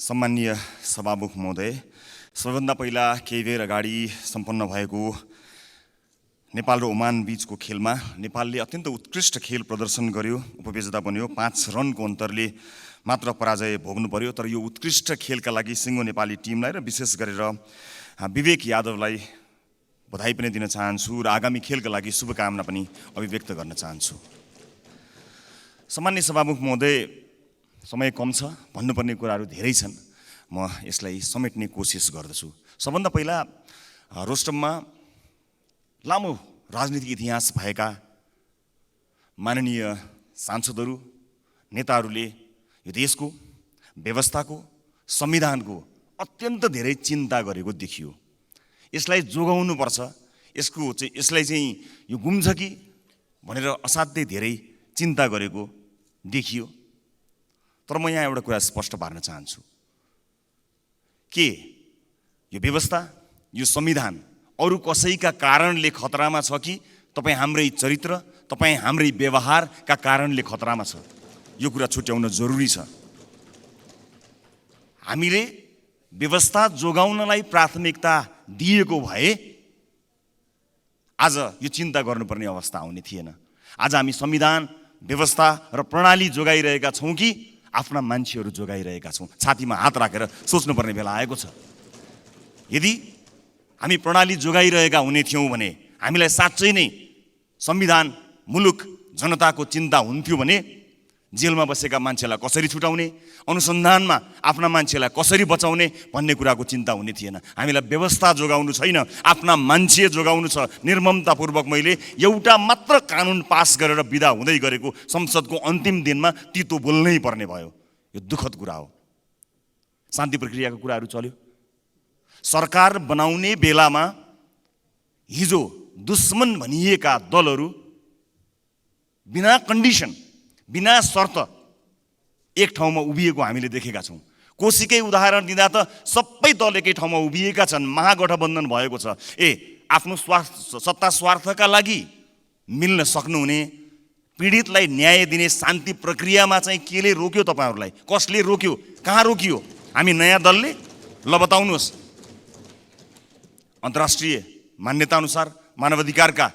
सम्माननीय सभामुख महोदय, सबैभन्दा पहिला केही बेर अगाडि सम्पन्न भएको नेपाल र ओमान बीचको खेलमा नेपालले अत्यन्त उत्कृष्ट खेल प्रदर्शन गर्यो, उपविजेता बन्यो। 5 रनको अन्तरले मात्र पराजय भोग्नु पर्यो। तर यो उत्कृष्ट खेलका लागि सिङ्गो नेपाली टिमलाई र विशेष गरेर विवेक यादवलाई बधाई पनि दिन चाहन्छु र आगामी खेलका लागि शुभकामना पनि अभिव्यक्त गर्न चाहन्छु। सम्माननीय सभामुख महोदय, समय कम छ, भन्नुपर्ने कुराहरू धेरै छन्। म यसलाई समेट्ने कोसिस गर्दछु। सबभन्दा पहिला रोस्टममा लामो राजनीतिक इतिहास भएका माननीय सांसदहरू, नेताहरूले यो देशको व्यवस्थाको, संविधानको अत्यन्त धेरै चिन्ता गरेको देखियो। यसलाई जोगाउनुपर्छ, यसलाई चाहिँ यो गुम्छ कि भनेर असाध्यै धेरै चिन्ता गरेको देखियो। तर म यहाँ एउटा कुरा स्पष्ट पार्न चाहन्छु के यो व्यवस्था, यो संविधान अरू कसैका कारणले खतरामा छ कि तपाईँ हाम्रै चरित्र, तपाईँ हाम्रै व्यवहारका कारणले खतरामा छ? यो कुरा छुट्याउन जरुरी छ। हामीले व्यवस्था जोगाउनलाई प्राथमिकता दिएको भए आज यो चिन्ता गर्नुपर्ने अवस्था आउने थिएन। आज हामी संविधान, व्यवस्था र प्रणाली जोगाइरहेका छौँ कि आफ्ना मान्छेहरू जोगाइरहेका छौँ? छातीमा हात राखेर सोच्नुपर्ने बेला आएको छ। यदि हामी प्रणाली जोगाइरहेका हुने थियौँ भने हामीलाई साँच्चै नै संविधान, मुलुक, जनताको चिन्ता हुन्थ्यो भने जेलमा बसेका मान्छेलाई कसरी छुटाउने, अनुसन्धानमा आफ्ना मान्छेलाई कसरी बचाउने भन्ने कुराको चिन्ता हुने थिएन। हामीलाई व्यवस्था जोगाउनु छैन, आफ्ना मान्छे जोगाउनु छ। निर्ममतापूर्वक मैले एउटा मात्र कानुन पास गरेर बिदा हुँदै गरेको संसदको अन्तिम दिनमा तितो बोल्नै पर्ने भयो। यो दुःखद कुरा हो। शान्ति प्रक्रियाको कुराहरू चल्यो। सरकार बनाउने बेलामा हिजो दुश्मन भनिएका दलहरू बिना कन्डिसन, बिना शर्त एक ठाउँमा उभिएको हामीले देखेका छौँ। कोशीकै उदाहरण दिँदा त सबै दल एकै ठाउँमा उभिएका छन्, महागठबन्धन भएको छ। आफ्नो सत्ता स्वार्थका लागि मिल्न सक्नुहुने, पीडितलाई न्याय दिने शान्ति प्रक्रियामा चाहिँ केले रोक्यो तपाईँहरूलाई? कसले रोक्यो? कहाँ रोकियो? हामी नयाँ दलले? ल बताउनुहोस्। अन्तर्राष्ट्रिय मान्यता अनुसार, मानवाधिकारका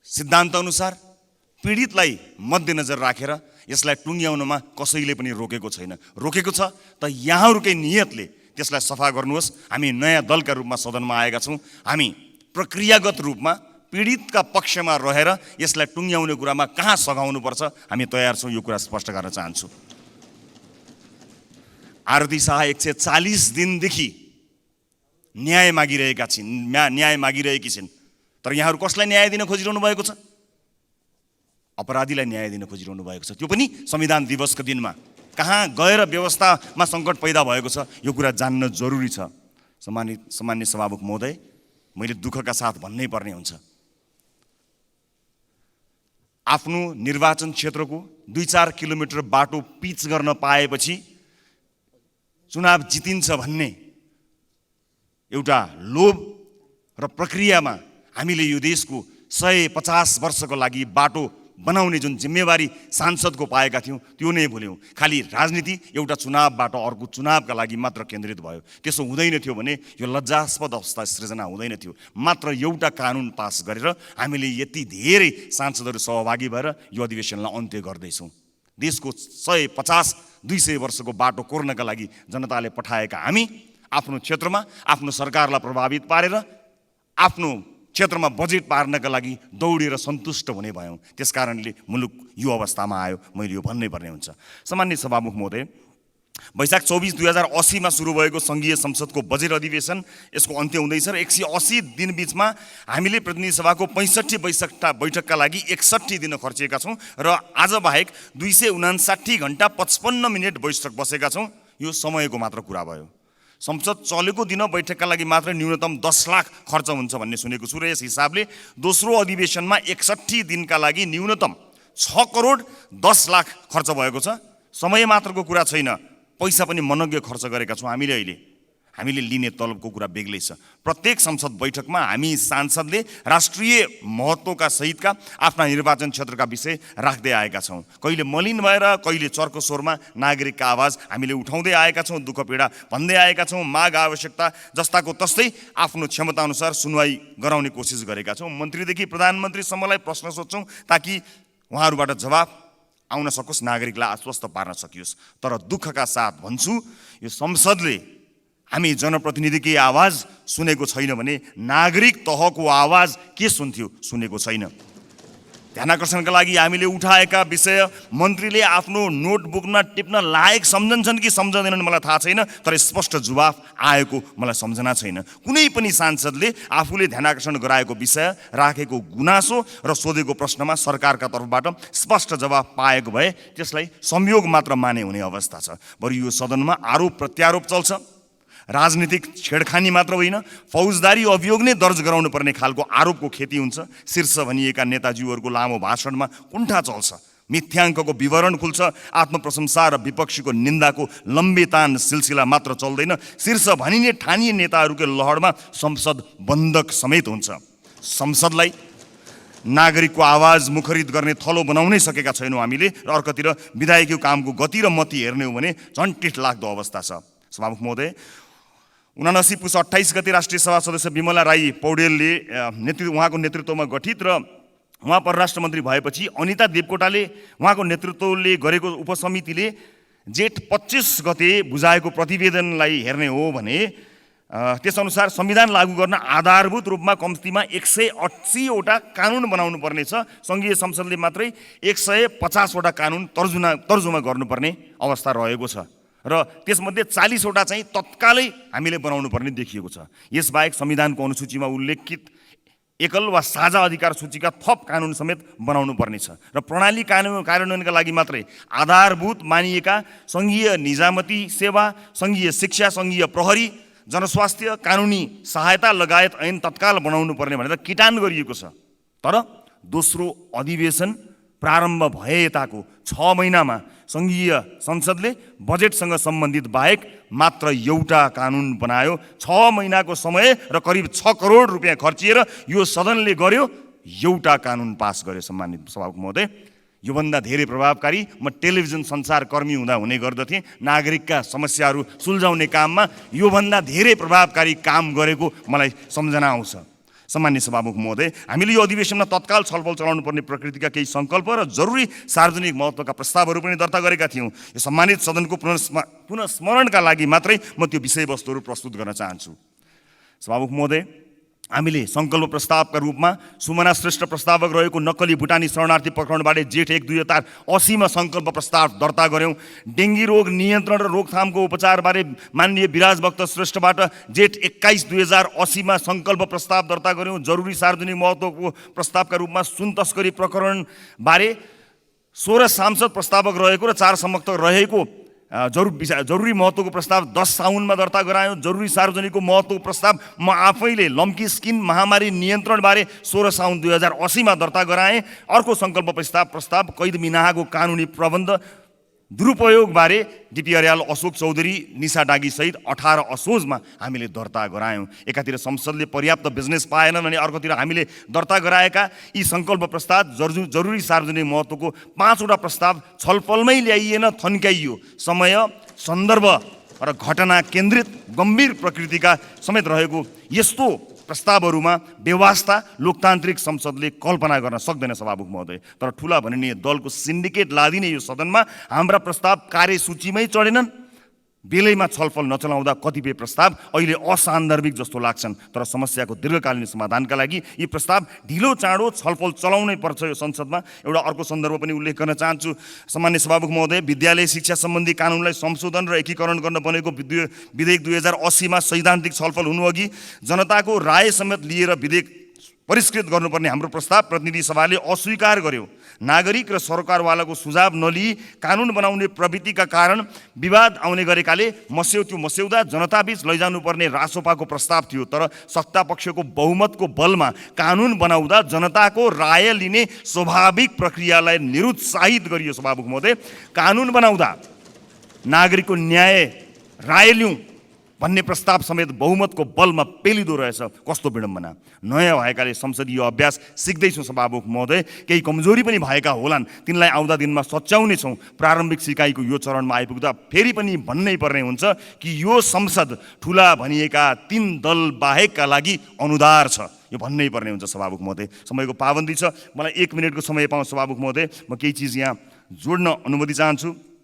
सिद्धान्त अनुसार पीडितलाई मध्यनजर राखेर यसलाई टुङ्ग्याउनमा कसैले पनि रोकेको छैन। रोकेको छ त यहाँहरूकै नियतले त्यसलाई सफा गर्नुहोस्। हामी नयाँ दलका रूपमा सदनमा आएका छौँ। हामी प्रक्रियागत रूपमा पीडितका पक्षमा रहेर यसलाई टुङ्ग्याउने कुरामा कहाँ सघाउनुपर्छ हामी तयार छौँ। यो कुरा स्पष्ट गर्न चाहन्छु। आरती शाह 140 दिनदेखि न्याय मागिरहेकी छिन्। तर यहाँहरू कसलाई न्याय दिन खोजिरहनु भएको छ? अपराधीलाई न्याय दिन खोजिरहनु भएको छ, त्यो पनि संविधान दिवसको दिनमा। कहाँ गएर व्यवस्थामा सङ्कट पैदा भएको छ यो कुरा जान्न जरुरी छ। सम्माननीय सभामुख महोदय, मैले दुःखका साथ भन्नै पर्ने हुन्छ, आफ्नो निर्वाचन क्षेत्रको 2-4 किलोमिटर बाटो पिच गर्न पाएपछि चुनाव जितिन्छ भन्ने एउटा लोभ र प्रक्रियामा हामीले यो देशको 150 वर्षको लागि बाटो बनाउने जुन जिम्मेवारी सांसदको पाएका थियौँ त्यो नै भुल्यौँ। खालि राजनीति एउटा चुनावबाट अर्को चुनावका लागि मात्र केन्द्रित भयो। त्यसो हुँदैन थियो भने यो लज्जास्पद अवस्था सृजना हुँदैन थियो। मात्र एउटा कानुन पास गरेर हामीले यति धेरै सांसदहरू सहभागी भएर यो अधिवेशनलाई अन्त्य गर्दैछौँ। देशको 150-200 वर्षको बाटो कोर्नका लागि जनताले पठाएका हामी आफ्नो क्षेत्रमा आफ्नो सरकारलाई प्रभावित पारेर आफ्नो क्षेत्रमा बजेट पार्नका लागि दौडेर सन्तुष्ट हुने भयौँ। त्यसकारणले मुलुक यो अवस्थामा आयो। मैले यो भन्नै पर्ने हुन्छ। सम्माननीय सभामुख महोदय, वैशाख 24, 2080मा सुरु भएको सङ्घीय संसदको बजेट अधिवेशन यसको अन्त्य हुँदैछ र 180 दिन बिचमा हामीले प्रतिनिधि सभाको 65 बैठकका लागि 61 दिन खर्चिएका छौँ र आज बाहेक 259 घण्टा 55 मिनट बैठक बसेका छौँ। यो समयको मात्र कुरा भयो। संसद चलेको दिन बैठकका लागि मात्र न्यूनतम 10 लाख खर्च हुन्छ भन्ने सुनेको छु र यस हिसाबले दोस्रो अधिवेशनमा 61 दिनका लागि न्यूनतम 6 करोड 10 लाख खर्च भएको छ। समय मात्रको कुरा छैन, पैसा पनि मनग्य खर्च गरेका छौँ हामीले। अहिले हामीले लिने तलबको कुरा बेग्लै छ। प्रत्येक संसद बैठकमा हामी सांसदले राष्ट्रिय महत्त्वका सहितका आफ्ना निर्वाचन क्षेत्रका विषय राख्दै आएका छौँ। कहिले मलिन भएर कहिले चर्को स्वरमा नागरिकका आवाज हामीले उठाउँदै आएका छौँ, दुःख पीडा भन्दै आएका छौँ, माग आवश्यकता जस्ताको तस्तै आफ्नो क्षमताअनुसार सुनवाई गराउने कोसिस गरेका छौँ। मन्त्रीदेखि प्रधानमन्त्रीसम्मलाई प्रश्न सोध्छौँ ताकि उहाँहरूबाट जवाफ आउन सकोस्, नागरिकलाई आश्वस्त पार्न सकियोस्। तर दुःखका साथ भन्छु, यो संसदले हामी जनप्रतिनिधिकै आवाज सुनेको छैन भने नागरिक तहको आवाज के सुन्थ्यो? सुनेको छैन। ध्यानाकर्षणका लागि हामीले उठाएका विषय मन्त्रीले आफ्नो नोटबुकमा टिप्न लायक सम्झन्छन् कि सम्झँदैनन् मलाई थाहा छैन, तर स्पष्ट जवाफ आएको मलाई सम्झना छैन। कुनै पनि सांसदले आफूले ध्यानाकर्षण गराएको विषय, राखेको गुनासो र सोधेको प्रश्नमा सरकारका तर्फबाट स्पष्ट जवाफ पाएको भए त्यसलाई संयोग मात्र माने हुने अवस्था छ। बरु यो सदनमा आरोप प्रत्यारोप चल्छ। राजनीतिक छेडखानी मात्र होइन, फौजदारी अभियोग नै दर्ज गराउनु पर्ने खालको आरोपको खेती हुन्छ। शीर्ष भनिएका नेताजीहरूको लामो भाषणमा कुण्ठा चल्छ, मिथ्याङ्कको विवरण खुल्छ, आत्मप्रशंसा र विपक्षीको निन्दाको लम्बेतान सिलसिला मात्र चल्दैन, शीर्ष भनिने ठानिए नेताहरूकै लहरमा संसद बन्धक समेत हुन्छ। संसदलाई नागरिकको आवाज मुखरित गर्ने थलो बनाउनै सकेका छैनौँ हामीले, र अर्कोतिर विधायकीय कामको गति र मति हेर्ने हो भने झन् टिठ लाग्दो अवस्था छ। सभामुख महोदय, 79 पुस 28 गते राष्ट्रिय सभा सदस्य विमला राई पौडेलले उहाँको नेतृत्वमा गठित र उहाँ परराष्ट्र मन्त्री भएपछि अनिता देवकोटाले उहाँको नेतृत्वले गरेको उपसमितिले जेठ 25 गते बुझाएको प्रतिवेदनलाई हेर्ने हो भने त्यसअनुसार संविधान लागू गर्न आधारभूत रूपमा कम्तीमा 180 वटा कानुन बनाउनु पर्नेछ। सङ्घीय संसदले मात्रै 150 वटा कानुन तर्जुमा गर्नुपर्ने अवस्था रहेको छ र त्यसमध्ये 40 वटा चाहिँ तत्कालै हामीले बनाउनु पर्ने देखिएको छ। यसबाहेक संविधानको अनुसूचीमा उल्लेखित एकल वा साझा अधिकार सूचीका थप कानुन समेत बनाउनु पर्नेछ र प्रणाली कार्यान्वयनका लागि मात्रै आधारभूत मानिएका सङ्घीय निजामती सेवा, सङ्घीय शिक्षा, सङ्घीय प्रहरी, जनस्वास्थ्य, कानुनी सहायता लगायत ऐन तत्काल बनाउनु पर्ने भनेर किटान गरिएको छ। तर दोस्रो अधिवेशन प्रारम्भ भए यताको 6 महिनामा सङ्घीय संसदले बजेटसँग सम्बन्धित बाहेक मात्र एउटा कानुन बनायो। 6 महिनाको समय र करिब 6 करोड रुपियाँ खर्चिएर यो सदनले गर्यो, एउटा कानुन पास गर्यो। सम्मानित सभामुख महोदय, योभन्दा धेरै प्रभावकारी म टेलिभिजन सञ्चारकर्मी हुँदा हुने गर्दथेँ। नागरिकका समस्याहरू सुल्झाउने काममा योभन्दा धेरै प्रभावकारी काम गरेको मलाई सम्झना आउँछ। सम्मान्य सभामुख महोदय, हामीले यो अधिवेशनमा तत्काल छलफल चलाउनु पर्ने प्रकृतिका केही सङ्कल्प र जरुरी सार्वजनिक महत्त्वका प्रस्तावहरू पनि दर्ता गरेका थियौँ। यो सम्मानित सदनको पुनस्मरणका लागि मात्रै म त्यो विषयवस्तुहरू प्रस्तुत गर्न चाहन्छु। सभामुख महोदय, हामीले सङ्कल्प प्रस्तावका रूपमा सुमना श्रेष्ठ प्रस्तावक रहेको नक्कली भुटानी शरणार्थी प्रकरणबारे जेठ 1, 2080 मा सङ्कल्प प्रस्ताव दर्ता गऱ्यौँ। डेङ्गी रोग नियन्त्रण र रोकथामको उपचारबारे माननीय विराजभक्त श्रेष्ठबाट जेठ 21, 2080 मा सङ्कल्प प्रस्ताव दर्ता गऱ्यौँ। जरुरी सार्वजनिक महत्त्वको प्रस्तावका रूपमा सुन तस्करी प्रकरणबारे 16 सांसद प्रस्तावक रहेको र 4 समर्थक रहेको जरुरी महत्त्वको प्रस्ताव 10 साउनमा दर्ता गरायौँ। जरुरी सार्वजनिकको महत्त्वको प्रस्ताव म आफैले लम्की स्किन महामारी नियन्त्रणबारे 16 साउन 2080 मा दर्ता गराएँ। अर्को सङ्कल्प प्रस्ताव कैद मिनाहाको कानुनी प्रबन्ध दुरुपयोगबारे डिपी अर्याल, अशोक चौधरी, निशा डागी सहित 18 असोजमा हामीले दर्ता गरायौँ। एकातिर संसदले पर्याप्त बिजनेस पाएनन् भने अर्कोतिर हामीले दर्ता गराएका यी सङ्कल्प प्रस्ताव जरुरी सार्वजनिक महत्त्वको 5 वटा प्रस्ताव छलफलमै ल्याइएन, थन्काइयो। समय, सन्दर्भ र घटना केन्द्रित गम्भीर प्रकृतिका समेत रहेको यस्तो प्रस्तावहरूमा व्यवस्था लोकतान्त्रिक संसदले कल्पना गर्न सक्दैन। सभामुख महोदय, तर ठुला भनिने दलको सिन्डिकेट लादिने यो सदनमा हाम्रा प्रस्ताव कार्यसूचीमै चढेनन्। बेलैमा छलफल नचलाउँदा कतिपय प्रस्ताव अहिले असान्दर्भिक जस्तो लाग्छन्, तर समस्याको दीर्घकालीन समाधानका लागि यी प्रस्ताव ढिलो चाँडो छलफल चलाउनै पर्छ। यो संसदमा एउटा अर्को सन्दर्भ पनि उल्लेख गर्न चाहन्छु। सामान्य सभामुख महोदय, विद्यालय शिक्षा सम्बन्धी कानुनलाई संशोधन र एकीकरण गर्न बनेको विधेयक 2080 मा सैद्धान्तिक छलफल हुनुअघि जनताको राय समेत लिएर विधेयक परिष्कृत गर्नुपर्ने हाम्रो प्रस्ताव प्रतिनिधि सभाले अस्वीकार गर्यो। नागरिक र सरकारवालाको सुझाव नलिई कानुन बनाउने प्रवृत्तिका कारण विवाद आउने गरेकाले त्यो मस्यौदा जनताबीच लैजानुपर्ने रासोपाको प्रस्ताव थियो। तर सत्तापक्षको बहुमतको बलमा कानुन बनाउँदा जनताको राय लिने स्वाभाविक प्रक्रियालाई निरुत्साहित गरियो। सभामुख महोदय, कानुन बनाउँदा नागरिकको न्याय राय लिउँ भन्ने प्रस्ताव समेत बहुमतको बलमा पेलिदो रहेछ। कस्तो विडम्बना। नयाँ भएकाले संसदीय अभ्यास सिक्दैछौँ सभामुख महोदय, केही कमजोरी पनि भएका होलान्, तिनलाई आउँदा दिनमा सच्याउने छौँ। प्रारम्भिक सिकाइको यो चरणमा आइपुग्दा फेरि पनि भन्नै पर्ने हुन्छ कि यो संसद ठुला भनिएका 3 दल बाहेकका लागि अनुदार छ। यो भन्नै पर्ने हुन्छ सभामुख महोदय। समयको पाबन्दी छ, मलाई 1 मिनटको समय पाऊँ सभामुख महोदय। म केही चिज यहाँ जोड्न अनुमति चाहन्छु।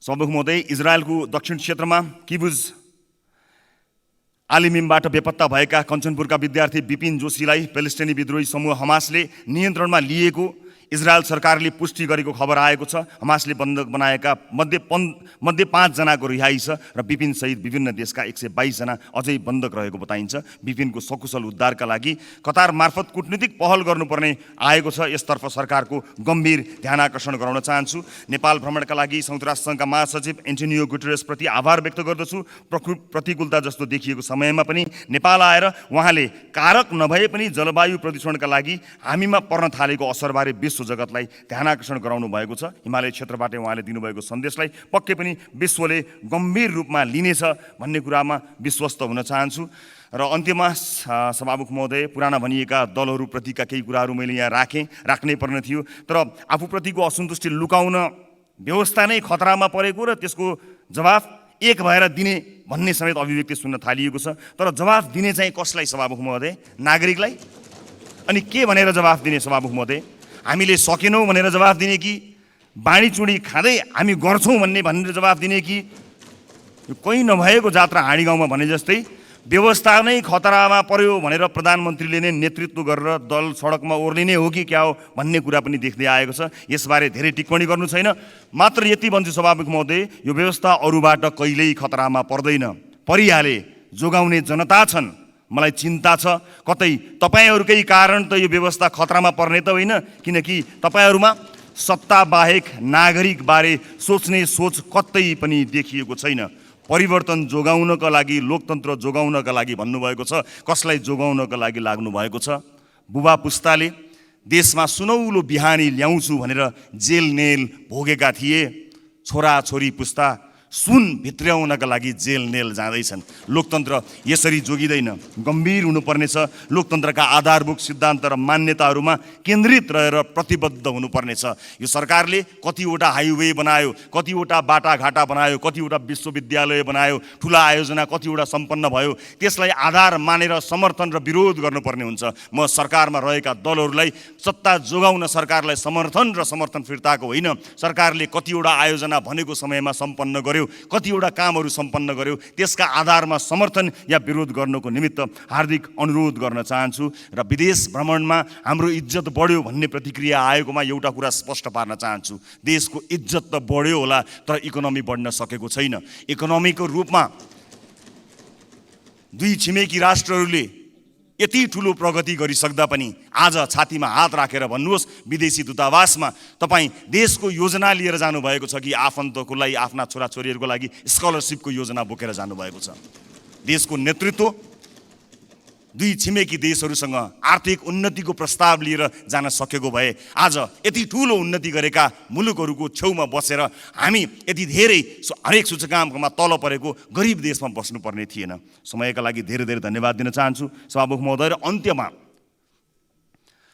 सभामुख महोदय, इजरायलको दक्षिण क्षेत्रमा किबुज आलिमिमबाट बेपत्ता भएका कञ्चनपुरका विद्यार्थी विपिन जोशीलाई पेलेस्टिनी विद्रोही समूह हमासले नियन्त्रणमा लिएको इजरायल सरकारले पुष्टि गरेको खबर आएको छ। हमासले बन्धक बनाएका मध्ये 5 जनाको रिहाई छ र विपिन सहित विभिन्न देशका 122 जना अझै बन्धक रहेको बताइन्छ। विपिनको सकुशल उद्धारका लागि कतार मार्फत कूटनीतिक पहल गर्नुपर्ने आएको छ। यसतर्फ सरकारको गम्भीर ध्यान आकर्षण गराउन चाहन्छु। नेपाल भ्रमणका लागि संयुक्त राष्ट्र सङ्घका महासचिव एन्टोनियो गुटेरेसप्रति आभार व्यक्त गर्दछु। प्रतिकूलता जस्तो देखिएको समयमा पनि नेपाल आएर उहाँले कारक नभए पनि जलवायु प्रदूषणका लागि हामीमा पर्न थालेको असरबारे विश्व जगतलाई ध्यान आकर्षण गराउनु भएको छ। हिमालय क्षेत्रबाट उहाँले दिनुभएको सन्देशलाई पक्कै पनि विश्वले गम्भीर रूपमा लिनेछ भन्ने कुरामा विश्वस्त हुन चाहन्छु। र अन्त्यमा सभामुख महोदय, पुराना भनिएका दलहरूप्रतिका केही कुराहरू मैले यहाँ राख्नै पर्ने थियो, तर आफूप्रतिको असन्तुष्टि लुकाउन व्यवस्था नै खतरामा परेको र त्यसको जवाफ एक भएर दिने भन्ने समेत अभिव्यक्ति सुन्न थालिएको छ। तर जवाफ दिने चाहिँ कसलाई सभामुख महोदय? नागरिकलाई? अनि के भनेर जवाफ दिने सभामुख महोदय? हामीले सकेनौँ भनेर जवाफ दिने कि बाँडीचुँडी खाँदै हामी गर्छौँ भनेर जवाफ दिने कि कोही नभएको जात्रा हाँडी गाउँमा भने जस्तै व्यवस्था नै खतरामा पर्यो भनेर प्रधानमन्त्रीले नै नेतृत्व गरेर दल सडकमा ओर्लिने हो कि क्या हो भन्ने कुरा पनि देख्दै आएको छ। यसबारे धेरै टिप्पणी गर्नु छैन, मात्र यति भन्छु सभामुख महोदय, यो व्यवस्था अरूबाट कहिल्यै खतरामा पर्दैन। परिहाले, जोगाउने जनता छन्। मलाई चिन्ता छ कतै तपाईहरूकै कारण त यो व्यवस्था खतरामा पर्ने त होइन, किनकि तपाईहरूमा सत्ता बाहेक नागरिक बारे सोच्ने सोच कतै पनि देखिएको छैन। परिवर्तन जोगाउनका लागि, लोकतन्त्र जोगाउनका लागि भन्नुभएको छ। कसलाई जोगाउनका लागि लाग्नु भएको छ? बुबा पुस्ताले देशमा सुनौलो बिहानी ल्याउँछु भनेर जेल नेल भोगेका थिए। छोराछोरी पुस्ता सुन भित्र्याउनका लागि जेल नेल जाँदैछन्। लोकतन्त्र यसरी जोगिँदैन। गम्भीर हुनुपर्नेछ। लोकतन्त्रका आधारभूत सिद्धान्त र मान्यताहरूमा केन्द्रित रहेर प्रतिबद्ध हुनुपर्नेछ। यो सरकारले कतिवटा हाइवे बनायो, कतिवटा बाटाघाटा बनायो, कतिवटा विश्वविद्यालय बनायो, ठुला आयोजना कतिवटा सम्पन्न भयो, त्यसलाई आधार मानेर समर्थन र विरोध गर्नुपर्ने हुन्छ। म सरकारमा रहेका दलहरूलाई सत्ता जोगाउन सरकारलाई समर्थन फिर्ताको होइन, सरकारले कतिवटा आयोजना भनेको समयमा सम्पन्न गर्यो, कतिवटा कामहरू सम्पन्न गर्यो, त्यसका आधारमा समर्थन या विरोध गर्नको निमित्त हार्दिक अनुरोध गर्न चाहन्छु। र विदेश भ्रमणमा हाम्रो इज्जत बढ्यो भन्ने प्रतिक्रिया आएकोमा एउटा कुरा स्पष्ट पार्न चाहन्छु। देशको इज्जत त बढ्यो होला, तर इकोनोमी बढ्न सकेको छैन। इकोनोमीको रूपमा दुई छिमेकी राष्ट्रहरूले यति ठुलो प्रगति गरिसक्दा पनि आज छातीमा हात राखेर भन्नुहोस्, विदेशी दूतावासमा तपाईँ देशको योजना लिएर जानुभएको छ कि आफन्तको लागि, आफ्ना छोराछोरीहरूको लागि स्कलरसिपको योजना बोकेर जानुभएको छ? देशको नेतृत्व दुई छिमेकी देशहरूसँग आर्थिक उन्नतिको प्रस्ताव लिएर जान सकेको भए आज यति ठुलो उन्नति गरेका मुलुकहरूको छेउमा बसेर हामी यति धेरै हरेक सूचकाङ्कमा तल परेको गरिब देशमा बस्नुपर्ने थिएन। समयका लागि धेरै धेरै धन्यवाद दिन चाहन्छु सभामुख महोदय। र अन्त्यमा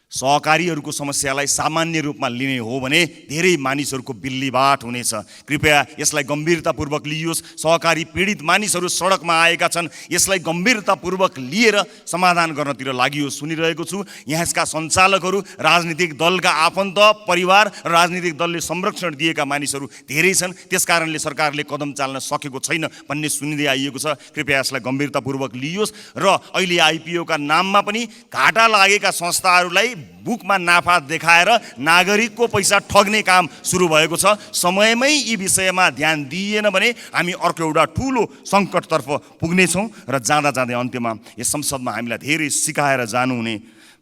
सहकारीहरूको समस्यालाई सामान्य रूपमा लिने हो भने धेरै मानिसहरूको बिल्लीबाट हुनेछ। कृपया यसलाई गम्भीरतापूर्वक लिइयोस्। सहकारी पीडित मानिसहरू सडकमा आएका छन्, यसलाई गम्भीरतापूर्वक लिएर समाधान गर्नतिर लागि सुनिरहेको छु। यसका सञ्चालकहरू राजनीतिक दलका आफन्त, परिवार र राजनीतिक दलले संरक्षण दिएका मानिसहरू धेरै छन्। त्यसकारणले सरकारले कदम चाल्न सकेको छैन भन्ने सुनिँदै आइएको छ। कृपया यसलाई गम्भीरतापूर्वक लिइयोस्। र अहिले आइपिओका नाममा पनि घाटा लागेका संस्थाहरूलाई बुकमा नाफा देखाएर नागरिकको पैसा ठग्ने काम सुरु भएको छ। समयमै यी विषयमा ध्यान दिइएन भने हामी अर्को एउटा ठुलो सङ्कटतर्फ पुग्नेछौँ। र जाँदा जाँदै अन्त्यमा यस संसदमा हामीलाई धेरै सिकाएर जानुहुने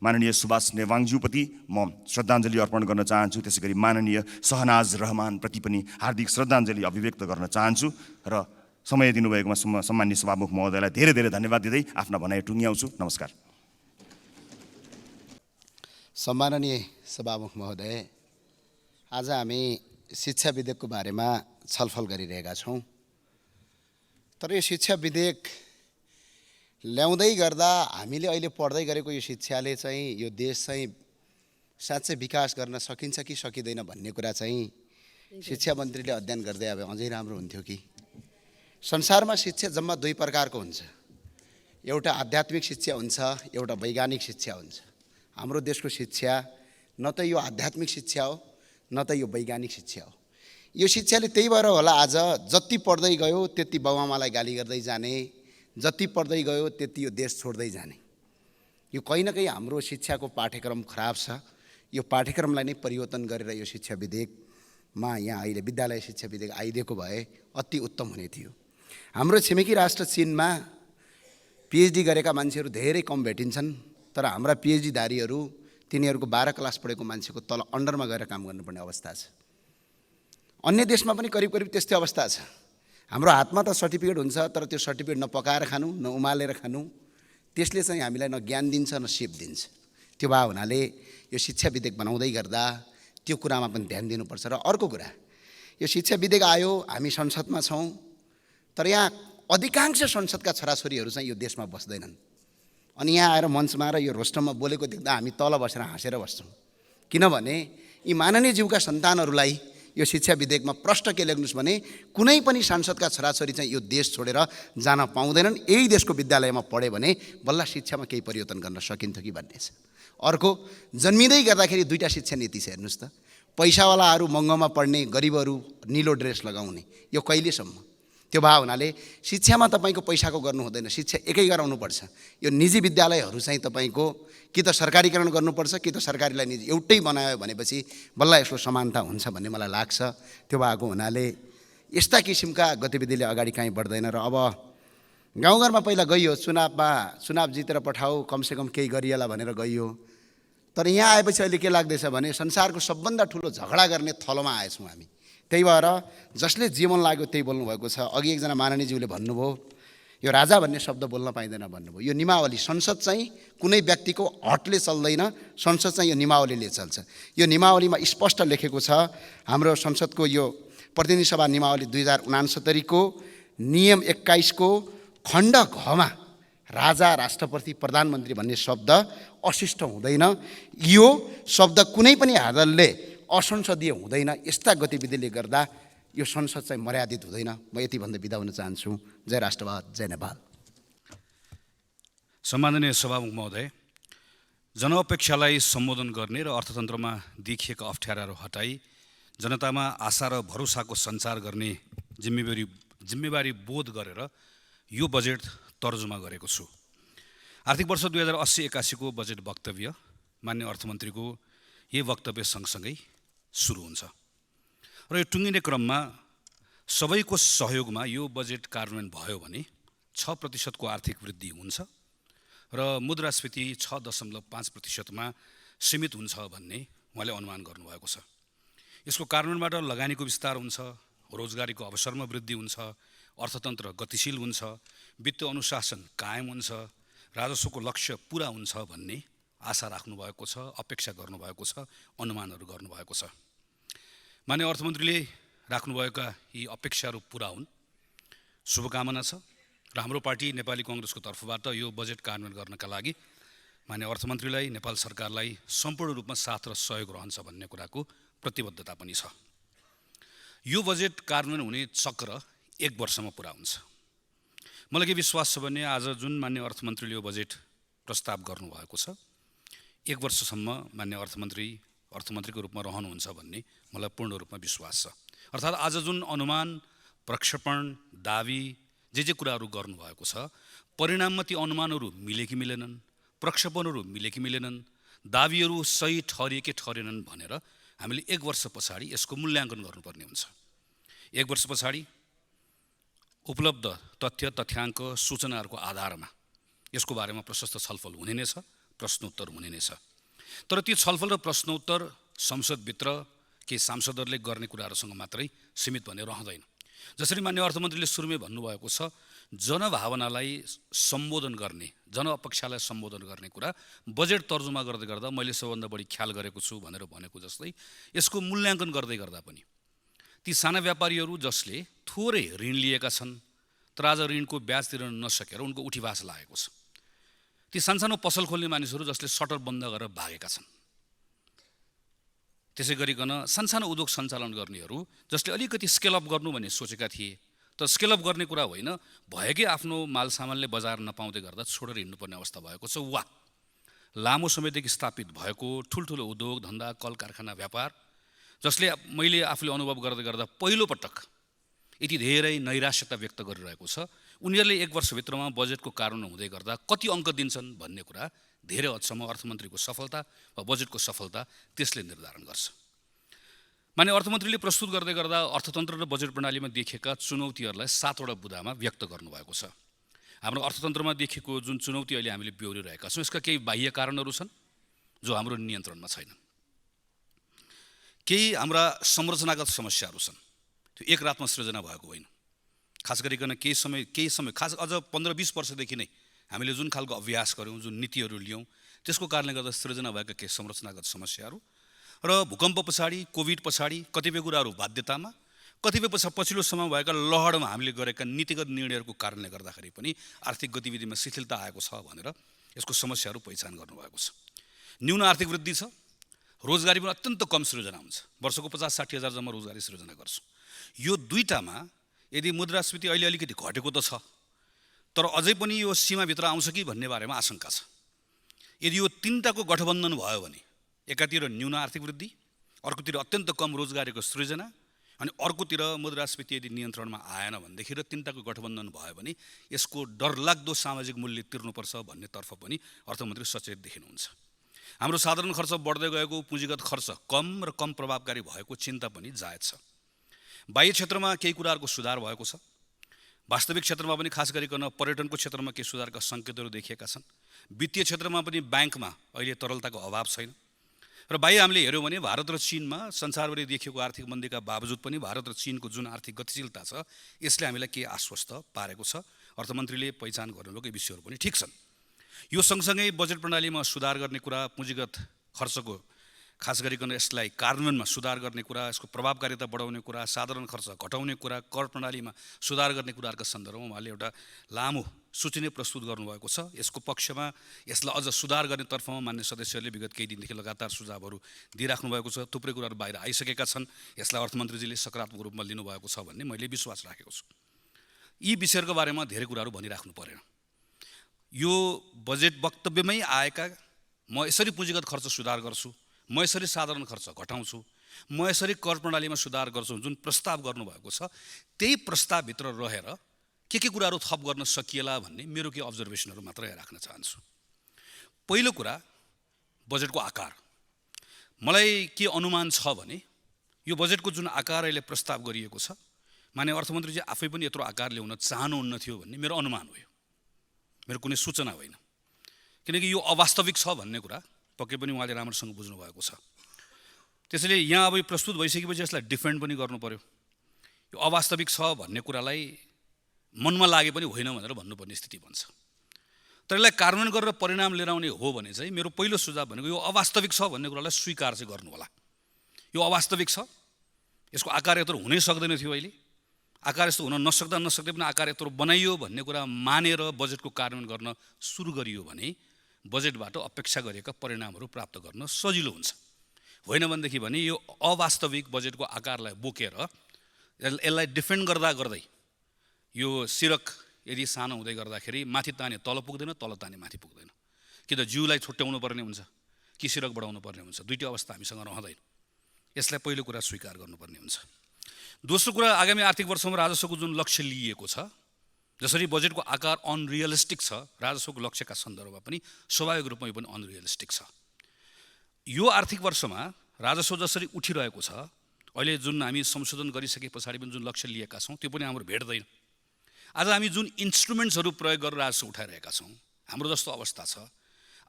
माननीय सुभाष नेवाङज्यूप्रति म श्रद्धाञ्जली अर्पण गर्न चाहन्छु। त्यसै गरी माननीय सहनाज रहमानप्रति पनि हार्दिक श्रद्धाञ्जली अभिव्यक्त गर्न चाहन्छु। र समय दिनुभएकोमा सम्माननीय सभामुख महोदयलाई धेरै धेरै धन्यवाद दिँदै आफ्ना भनाइ टुङ्ग्याउँछु। नमस्कार। सम्माननीय सभामुख महोदय, आज हामी शिक्षा विधेयकको बारेमा छलफल गरिरहेका छौँ। तर यो शिक्षा विधेयक ल्याउँदै गर्दा हामीले अहिले पढ्दै गरेको यो शिक्षाले चाहिँ यो देश चाहिँ साँच्चै विकास गर्न सकिन्छ कि सकिँदैन भन्ने कुरा चाहिँ शिक्षा मन्त्रीले अध्ययन गर्दै अब अझै राम्रो हुन्थ्यो कि। संसारमा शिक्षा जम्मा दुई प्रकारको हुन्छ, एउटा आध्यात्मिक शिक्षा हुन्छ, एउटा वैज्ञानिक शिक्षा हुन्छ। हाम्रो देशको शिक्षा न त यो आध्यात्मिक शिक्षा हो न त यो वैज्ञानिक शिक्षा हो। यो शिक्षाले त्यही भएर होला आज जति पढ्दै गयो त्यति बाउआमालाई गाली गर्दै जाने, जति पढ्दै गयो त्यति यो देश छोड्दै जाने। यो कहीँ न कहीँ हाम्रो शिक्षाको पाठ्यक्रम खराब छ। यो पाठ्यक्रमलाई नै परिवर्तन गरेर यो शिक्षा विधेयकमा यहाँ अहिले विद्यालय शिक्षा विधेयक आइदिएको भए अति उत्तम हुने थियो। हाम्रो छिमेकी राष्ट्र चीनमा पिएचडी गरेका मान्छेहरू धेरै कम भेटिन्छन्, तर हाम्रा पिएचडीधारीहरू तिनीहरूको 12 क्लास पढेको मान्छेको तल अन्डरमा गएर काम गर्नुपर्ने अवस्था छ। अन्य देशमा पनि करिब करिब त्यस्तै अवस्था छ। हाम्रो हातमा त सर्टिफिकेट हुन्छ, तर त्यो सर्टिफिकेट न पकाएर खानु न उमालेर खानु, त्यसले चाहिँ हामीलाई न ज्ञान दिन्छ न सिप दिन्छ। त्यो भए हुनाले यो शिक्षा विधेयक बनाउँदै गर्दा त्यो कुरामा पनि ध्यान दिनुपर्छ। र अर्को कुरा, यो शिक्षा विधेयक आयो, हामी संसदमा छौँ, तर यहाँ अधिकांश संसदका छोराछोरीहरू चाहिँ यो देशमा बस्दैनन्। अनि यहाँ आएर मञ्चमा र यो रोस्टरमा बोलेको देख्दा हामी तल बसेर हाँसेर बस्छौँ। किनभने यी माननीय ज्यूका सन्तानहरूलाई यो शिक्षा विधेयकमा प्रष्ट के लेख्नुहोस् भने कुनै पनि सांसदका छोराछोरी चाहिँ यो देश छोडेर जान पाउँदैनन्। यही देशको विद्यालयमा पढ्यो भने बल्ल शिक्षामा केही परिवर्तन गर्न सकिन्थ्यो कि भन्ने छ। अर्को, जन्मिँदै गर्दाखेरि दुईवटा शिक्षा नीति छ हेर्नुहोस् त। पैसावालाहरू महँगोमा पढ्ने, गरिबहरू निलो ड्रेस लगाउने, यो कहिलेसम्म? त्यो भए हुनाले शिक्षामा तपाईँको पैसाको गर्नु हुँदैन, शिक्षा एकै गराउनुपर्छ। यो निजी विद्यालयहरू चाहिँ तपाईँको कि त सरकारीकरण गर्नुपर्छ कि त सरकारीलाई निजी एउटै बनायो भनेपछि बल्ल यसको समानता हुन्छ भन्ने मलाई लाग्छ। त्यो भएको हुनाले यस्ता किसिमका गतिविधिले अगाडि काहीँ बढ्दैन। र अब गाउँघरमा पहिला गइयो, चुनाव जितेर पठाऊ, कमसेकम केही गरिएला भनेर गइयो। तर यहाँ आएपछि अहिले के लाग्दैछ भने संसारको सबभन्दा ठुलो झगडा गर्ने थलोमा आएछौँ हामी। त्यही भएर जसले जे मन लाग्यो त्यही बोल्नुभएको छ। अघि एकजना माननीयज्यूले भन्नुभयो यो राजा भन्ने शब्द बोल्न पाइँदैन भन्नुभयो। यो निमावली, संसद चाहिँ कुनै व्यक्तिको हटले चल्दैन, संसद चाहिँ यो निमावलीले चल्छ। यो निमावलीमा स्पष्ट लेखेको छ, हाम्रो संसदको यो प्रतिनिधि सभा निमावली 2069 को नियम 21 को खण्ड घमा राजा, राष्ट्रपति, प्रधानमन्त्री भन्ने शब्द अशिष्ट हुँदैन। यो शब्द कुनै पनि हालतले असंसदीय हुँदैन। यस्ता गतिविधिले गर्दा यो संसद चाहिँ मर्यादित हुँदैन। म यति भन्दै बिदा हुन चाहन्छु। जय राष्ट्रवाद, जय नेपाल। सम्माननीय सभामुख महोदय, जनअपेक्षालाई सम्बोधन गर्ने र अर्थतन्त्रमा देखिएका अप्ठ्याराहरू हटाई जनतामा आशा र भरोसाको सञ्चार गर्ने जिम्मेवारी बोध गरेर यो बजेट तर्जुमा गरेको छु। आर्थिक वर्ष 2080-81 को बजेट वक्तव्य माननीय अर्थमन्त्रीको यही वक्तव्य सँगसँगै सुरु हुन्छ र यो टुङ्गिने क्रममा सबैको सहयोगमा यो बजेट कार्यान्वयन भयो भने 6% को आर्थिक वृद्धि हुन्छ र मुद्रास्फीति 6.5% मा सीमित हुन्छ भन्ने उहाँले अनुमान गर्नुभएको छ। यसको कार्यान्वयनबाट लगानीको विस्तार हुन्छ, रोजगारीको अवसरमा वृद्धि हुन्छ, अर्थतन्त्र गतिशील हुन्छ, वित्तीय अनुशासन कायम हुन्छ, राजस्वको लक्ष्य पुरा हुन्छ भन्ने आशा राख्नुभएको छ, अपेक्षा गर्नुभएको छ, अनुमानहरू गर्नुभएको छ। माननीय अर्थमन्त्रीले राख्नुभएका यी अपेक्षाहरू पुरा हुन्, शुभकामना छ र हाम्रो पार्टी नेपाली कांग्रेसको तर्फबाट यो बजेट कार्यान्वयन गर्नका लागि माननीय अर्थमन्त्रीलाई, नेपाल सरकारलाई सम्पूर्ण रूपमा साथ र सहयोग रहन्छ भन्ने कुराको प्रतिबद्धता पनि छ। यो बजेट कार्यान्वयन हुने चक्र 1 वर्षमा पुरा हुन्छ। मलाई के विश्वास छ भने आज जुन माननीय अर्थमन्त्रीले यो बजेट प्रस्ताव गर्नुभएको छ, 1 वर्षसम्म माननीय अर्थमन्त्रीको रूपमा रहनुहुन्छ भन्ने मलाई पूर्ण रूपमा विश्वास छ। अर्थात् आज जुन अनुमान, प्रक्षेपण, दावी जे कुराहरू गर्नुभएको छ, परिणाममा ती अनुमानहरू मिले कि मिलेनन्, प्रक्षेपणहरू मिले कि मिलेनन्, दावीहरू सही ठहरिए कि ठहरेनन् भनेर हामीले 1 वर्ष पछाडि यसको मूल्याङ्कन गर्नुपर्ने हुन्छ। 1 वर्ष पछाडि उपलब्ध तथ्य, तथ्याङ्क, सूचनाहरूको आधारमा यसको बारेमा प्रशस्त छलफल हुने नै छ, प्रश्नोत्तर हुने नै छ। तर ती छलफल र प्रश्नोत्तर संसदभित्र के सांसदहरूले गर्ने कुराहरूसँग मात्रै सीमित भने रहँदैन। जसरी माननीय अर्थमन्त्रीले सुरुमै भन्नुभएको छ, जनभावनालाई सम्बोधन गर्ने, जनअपेक्षालाई सम्बोधन गर्ने कुरा बजेट तर्जुमा गर्दै गर्दा मैले सबभन्दा बढी ख्याल गरेको छु भनेर भनेको जस्तै यसको मूल्याङ्कन गर्दै गर्दा पनि ती साना व्यापारीहरू जसले थोरै ऋण लिएका छन् तर आज ऋणको ब्याज तिर्न नसकेर उनको उठीभास लागेको छ, ती सानसानो पसल खोल्ने मानिसहरू जसले सटर बन्द गरेर भागेका छन्, त्यसै गरिकन सानसानो उद्योग सञ्चालन गर्नेहरू जसले अलिकति स्केल अप गर्नु भन्ने सोचेका थिए तर स्केल अप गर्ने कुरा होइन, भएकै आफ्नो माल सामानले बजार नपाउँदै गर्दा छोडेर हिँड्नुपर्ने अवस्था भएको छ। वा लामो समयदेखि स्थापित भएको ठुल्ठुलो उद्योग धन्दा कल कारखाना व्यापार जसले मैले आफूले अनुभव गर्दै गर्दा पहिलोपटक यति धेरै नैराश्यता व्यक्त गरिरहेको छ, उनीहरूले 1 वर्षभित्रमा बजेटको कार्यान्वयन हुँदै गर्दा कति अङ्क दिन्छन् भन्ने कुरा धेरै हदसम्म अर्थमन्त्रीको सफलता वा बजेटको सफलता त्यसले निर्धारण गर्छ। माने अर्थमन्त्रीले प्रस्तुत गर्दै गर्दा अर्थतन्त्र र बजेट प्रणालीमा देखिएका चुनौतीहरूलाई 7वटा बुँदामा व्यक्त गर्नुभएको छ। हाम्रो अर्थतन्त्रमा देखिएको जुन चुनौती अहिले हामीले बेहोरिरहेका छौँ यसका केही बाह्य कारणहरू छन् जो हाम्रो नियन्त्रणमा छैनन्, केही हाम्रा संरचनागत समस्याहरू छन्, त्यो एक रातमा सृजना भएको होइन। खास गरिकन केही समय खास अझ 15-20 वर्षदेखि नै हामीले जुन खालको अभ्यास गऱ्यौँ, जुन नीतिहरू लियौँ, त्यसको कारणले गर्दा सृजना भएका केही संरचनागत समस्याहरू र भूकम्प पछाडि, कोभिड पछाडि कतिपय कुराहरू बाध्यतामा, कतिपय पछिल्लो समय भएका लहरमा हामीले गरेका नीतिगत निर्णयहरूको कारणले गर्दाखेरि पनि आर्थिक गतिविधिमा शिथिलता आएको छ भनेर यसको समस्याहरू पहिचान गर्नुभएको छ। न्यून आर्थिक वृद्धि छ, रोजगारी पनि अत्यन्त कम सृजना हुन्छ, वर्षको 50-60 हजार जम्मा रोजगारी सृजना गर्छ। यो दुईटामा यदि मुद्रास्फीति अहिले अलिकति घटेको त छ तर अझै पनि यो सीमाभित्र आउँछ कि भन्ने बारेमा आशंका छ। यदि यो तीनटाको गठबन्धन भयो भने एकातिर न्यून आर्थिक वृद्धि, अर्कोतिर अत्यन्त कम रोजगारीको सृजना अनि अर्कोतिर मुद्रास्फीति यदि नियन्त्रणमा आएन भनेदेखि र तीनटाको गठबन्धन भयो भने यसको डरलाग्दो सामाजिक मूल्य तिर्नुपर्छ भन्नेतर्फ पनि अर्थमन्त्री सचेत देखिनुहुन्छ। हाम्रो साधारण खर्च बढ्दै गएको, पुँजीगत खर्च कम र कम प्रभावकारी भएको चिन्ता पनि जायज छ। बाह्य क्षेत्रमा केही कुराहरूको सुधार भएको छ, वास्तविक क्षेत्रमा पनि खास गरिकन पर्यटनको क्षेत्रमा केही सुधारका सङ्केतहरू देखिएका छन्। वित्तीय क्षेत्रमा पनि ब्याङ्कमा अहिले तरलताको अभाव छैन र बाह्य हामीले हेऱ्यौँ भने भारत र चीनमा संसारभरि देखिएको आर्थिक मन्दीका बावजुद पनि भारत र चीनको जुन आर्थिक गतिशीलता छ यसले हामीलाई केही आश्वस्त पारेको छ। अर्थमन्त्रीले पहिचान गर्नुभएको विषयहरू पनि ठिक छन्। यो सँगसँगै बजेट प्रणालीमा सुधार गर्ने कुरा, पुँजीगत खर्चको खास गरिकन यसलाई कार्यान्वयनमा सुधार गर्ने कुरा, यसको प्रभावकारिता बढाउने कुरा, साधारण खर्च घटाउने कुरा, कर प्रणालीमा सुधार गर्ने कुराहरूका सन्दर्भमा उहाँले एउटा लामो सूची नै प्रस्तुत गर्नुभएको छ। यसको पक्षमा यसलाई अझ सुधार गर्ने तर्फमा मान्य सदस्यहरूले विगत केही दिनदेखि लगातार सुझावहरू दिइराख्नु भएको छ। थुप्रै कुराहरू बाहिर आइसकेका छन्, यसलाई अर्थमन्त्रीजीले सकारात्मक रूपमा लिनुभएको छ भन्ने मैले विश्वास राखेको छु। यी विषयहरूको बारेमा धेरै कुराहरू भनिराख्नु परेन। यो बजेट वक्तव्यमै आएका म यसरी पुँजीगत खर्च सुधार गर्छु, म यसरी साधारण खर्च घटाउँछु, म यसरी कर प्रणालीमा सुधार गर्छु जुन प्रस्ताव गर्नुभएको छ त्यही प्रस्तावभित्र रहेर के कुराहरू थप गर्न सकिएला भन्ने मेरो केही अब्जर्भेसनहरू मात्रै राख्न चाहन्छु। पहिलो कुरा बजेटको आकार। मलाई के अनुमान छ भने यो बजेटको जुन आकार अहिले प्रस्ताव गरिएको छ माने अर्थमन्त्रीजी आफै पनि यत्रो आकार ल्याउन चाहनुहुन्न थियो भन्ने मेरो अनुमान हो, मेरो कुनै सूचना होइन। किनकि यो अवास्तविक छ भन्ने कुरा पक्कै पनि उहाँले राम्रोसँग बुझ्नु भएको छ। त्यसैले यहाँ अब प्रस्तुत भइसकेपछि यसलाई डिफेन्ड पनि गर्नु पर्यो। यो अवास्तविक छ भन्ने कुरालाई मनमा लागे पनि होइन भनेर भन्नुपर्ने स्थिति बन्छ। तर यसलाई कार्यान्वयन गरेर परिणाम लिएर आउने हो भने चाहिँ मेरो पहिलो सुझाव भनेको यो अवास्तविक छ भन्ने कुरालाई स्वीकार चाहिँ गर्नु होला। यो अवास्तविक छ, यसको आकार यत्रो हुनै सक्दैन थियो, अहिले आकार यस्तो हुन नसक्दै पनि आकार यत्रो बनाइयो भन्ने कुरा मानेर बजेटको कार्यान्वयन गर्न सुरु गरियो भने बजेटबाट अपेक्षा गरेका परिणामहरू प्राप्त गर्न सजिलो हुन्छ। होइन भनेदेखि भने यो अवास्तविक बजेटको आकारलाई बोकेर यसलाई डिफेन्ड गर्दा गर्दै यो सिरक यदि सानो हुँदै गर्दाखेरि माथि ताने तल पुग्दैन, तल ताने माथि पुग्दैन। कि त जिउलाई छुट्याउनु पर्ने हुन्छ कि सिरक बढाउनु पर्ने हुन्छ, दुईटै अवस्था हामीसँग रहँदैन। यसलाई पहिलो कुरा स्वीकार गर्नुपर्ने हुन्छ। दोस्रो कुरा, आगामी आर्थिक वर्षमा राजस्वको जुन लक्ष्य लिइएको छ, जसरी बजेटको आकार अनरियलिस्टिक छ, राजस्वको लक्ष्यका सन्दर्भमा पनि स्वाभाविक रूपमा यो पनि अनरियलिस्टिक छ। यो आर्थिक वर्षमा राजस्व जसरी उठिरहेको छ, अहिले जुन हामी संशोधन गरिसके पछाडि पनि जुन लक्ष्य लिएका छौँ त्यो पनि हाम्रो भेट्दैन। आज हामी जुन इन्स्ट्रुमेन्ट्सहरू प्रयोग गरेर राजस्व उठाइरहेका छौँ, हाम्रो जस्तो अवस्था छ।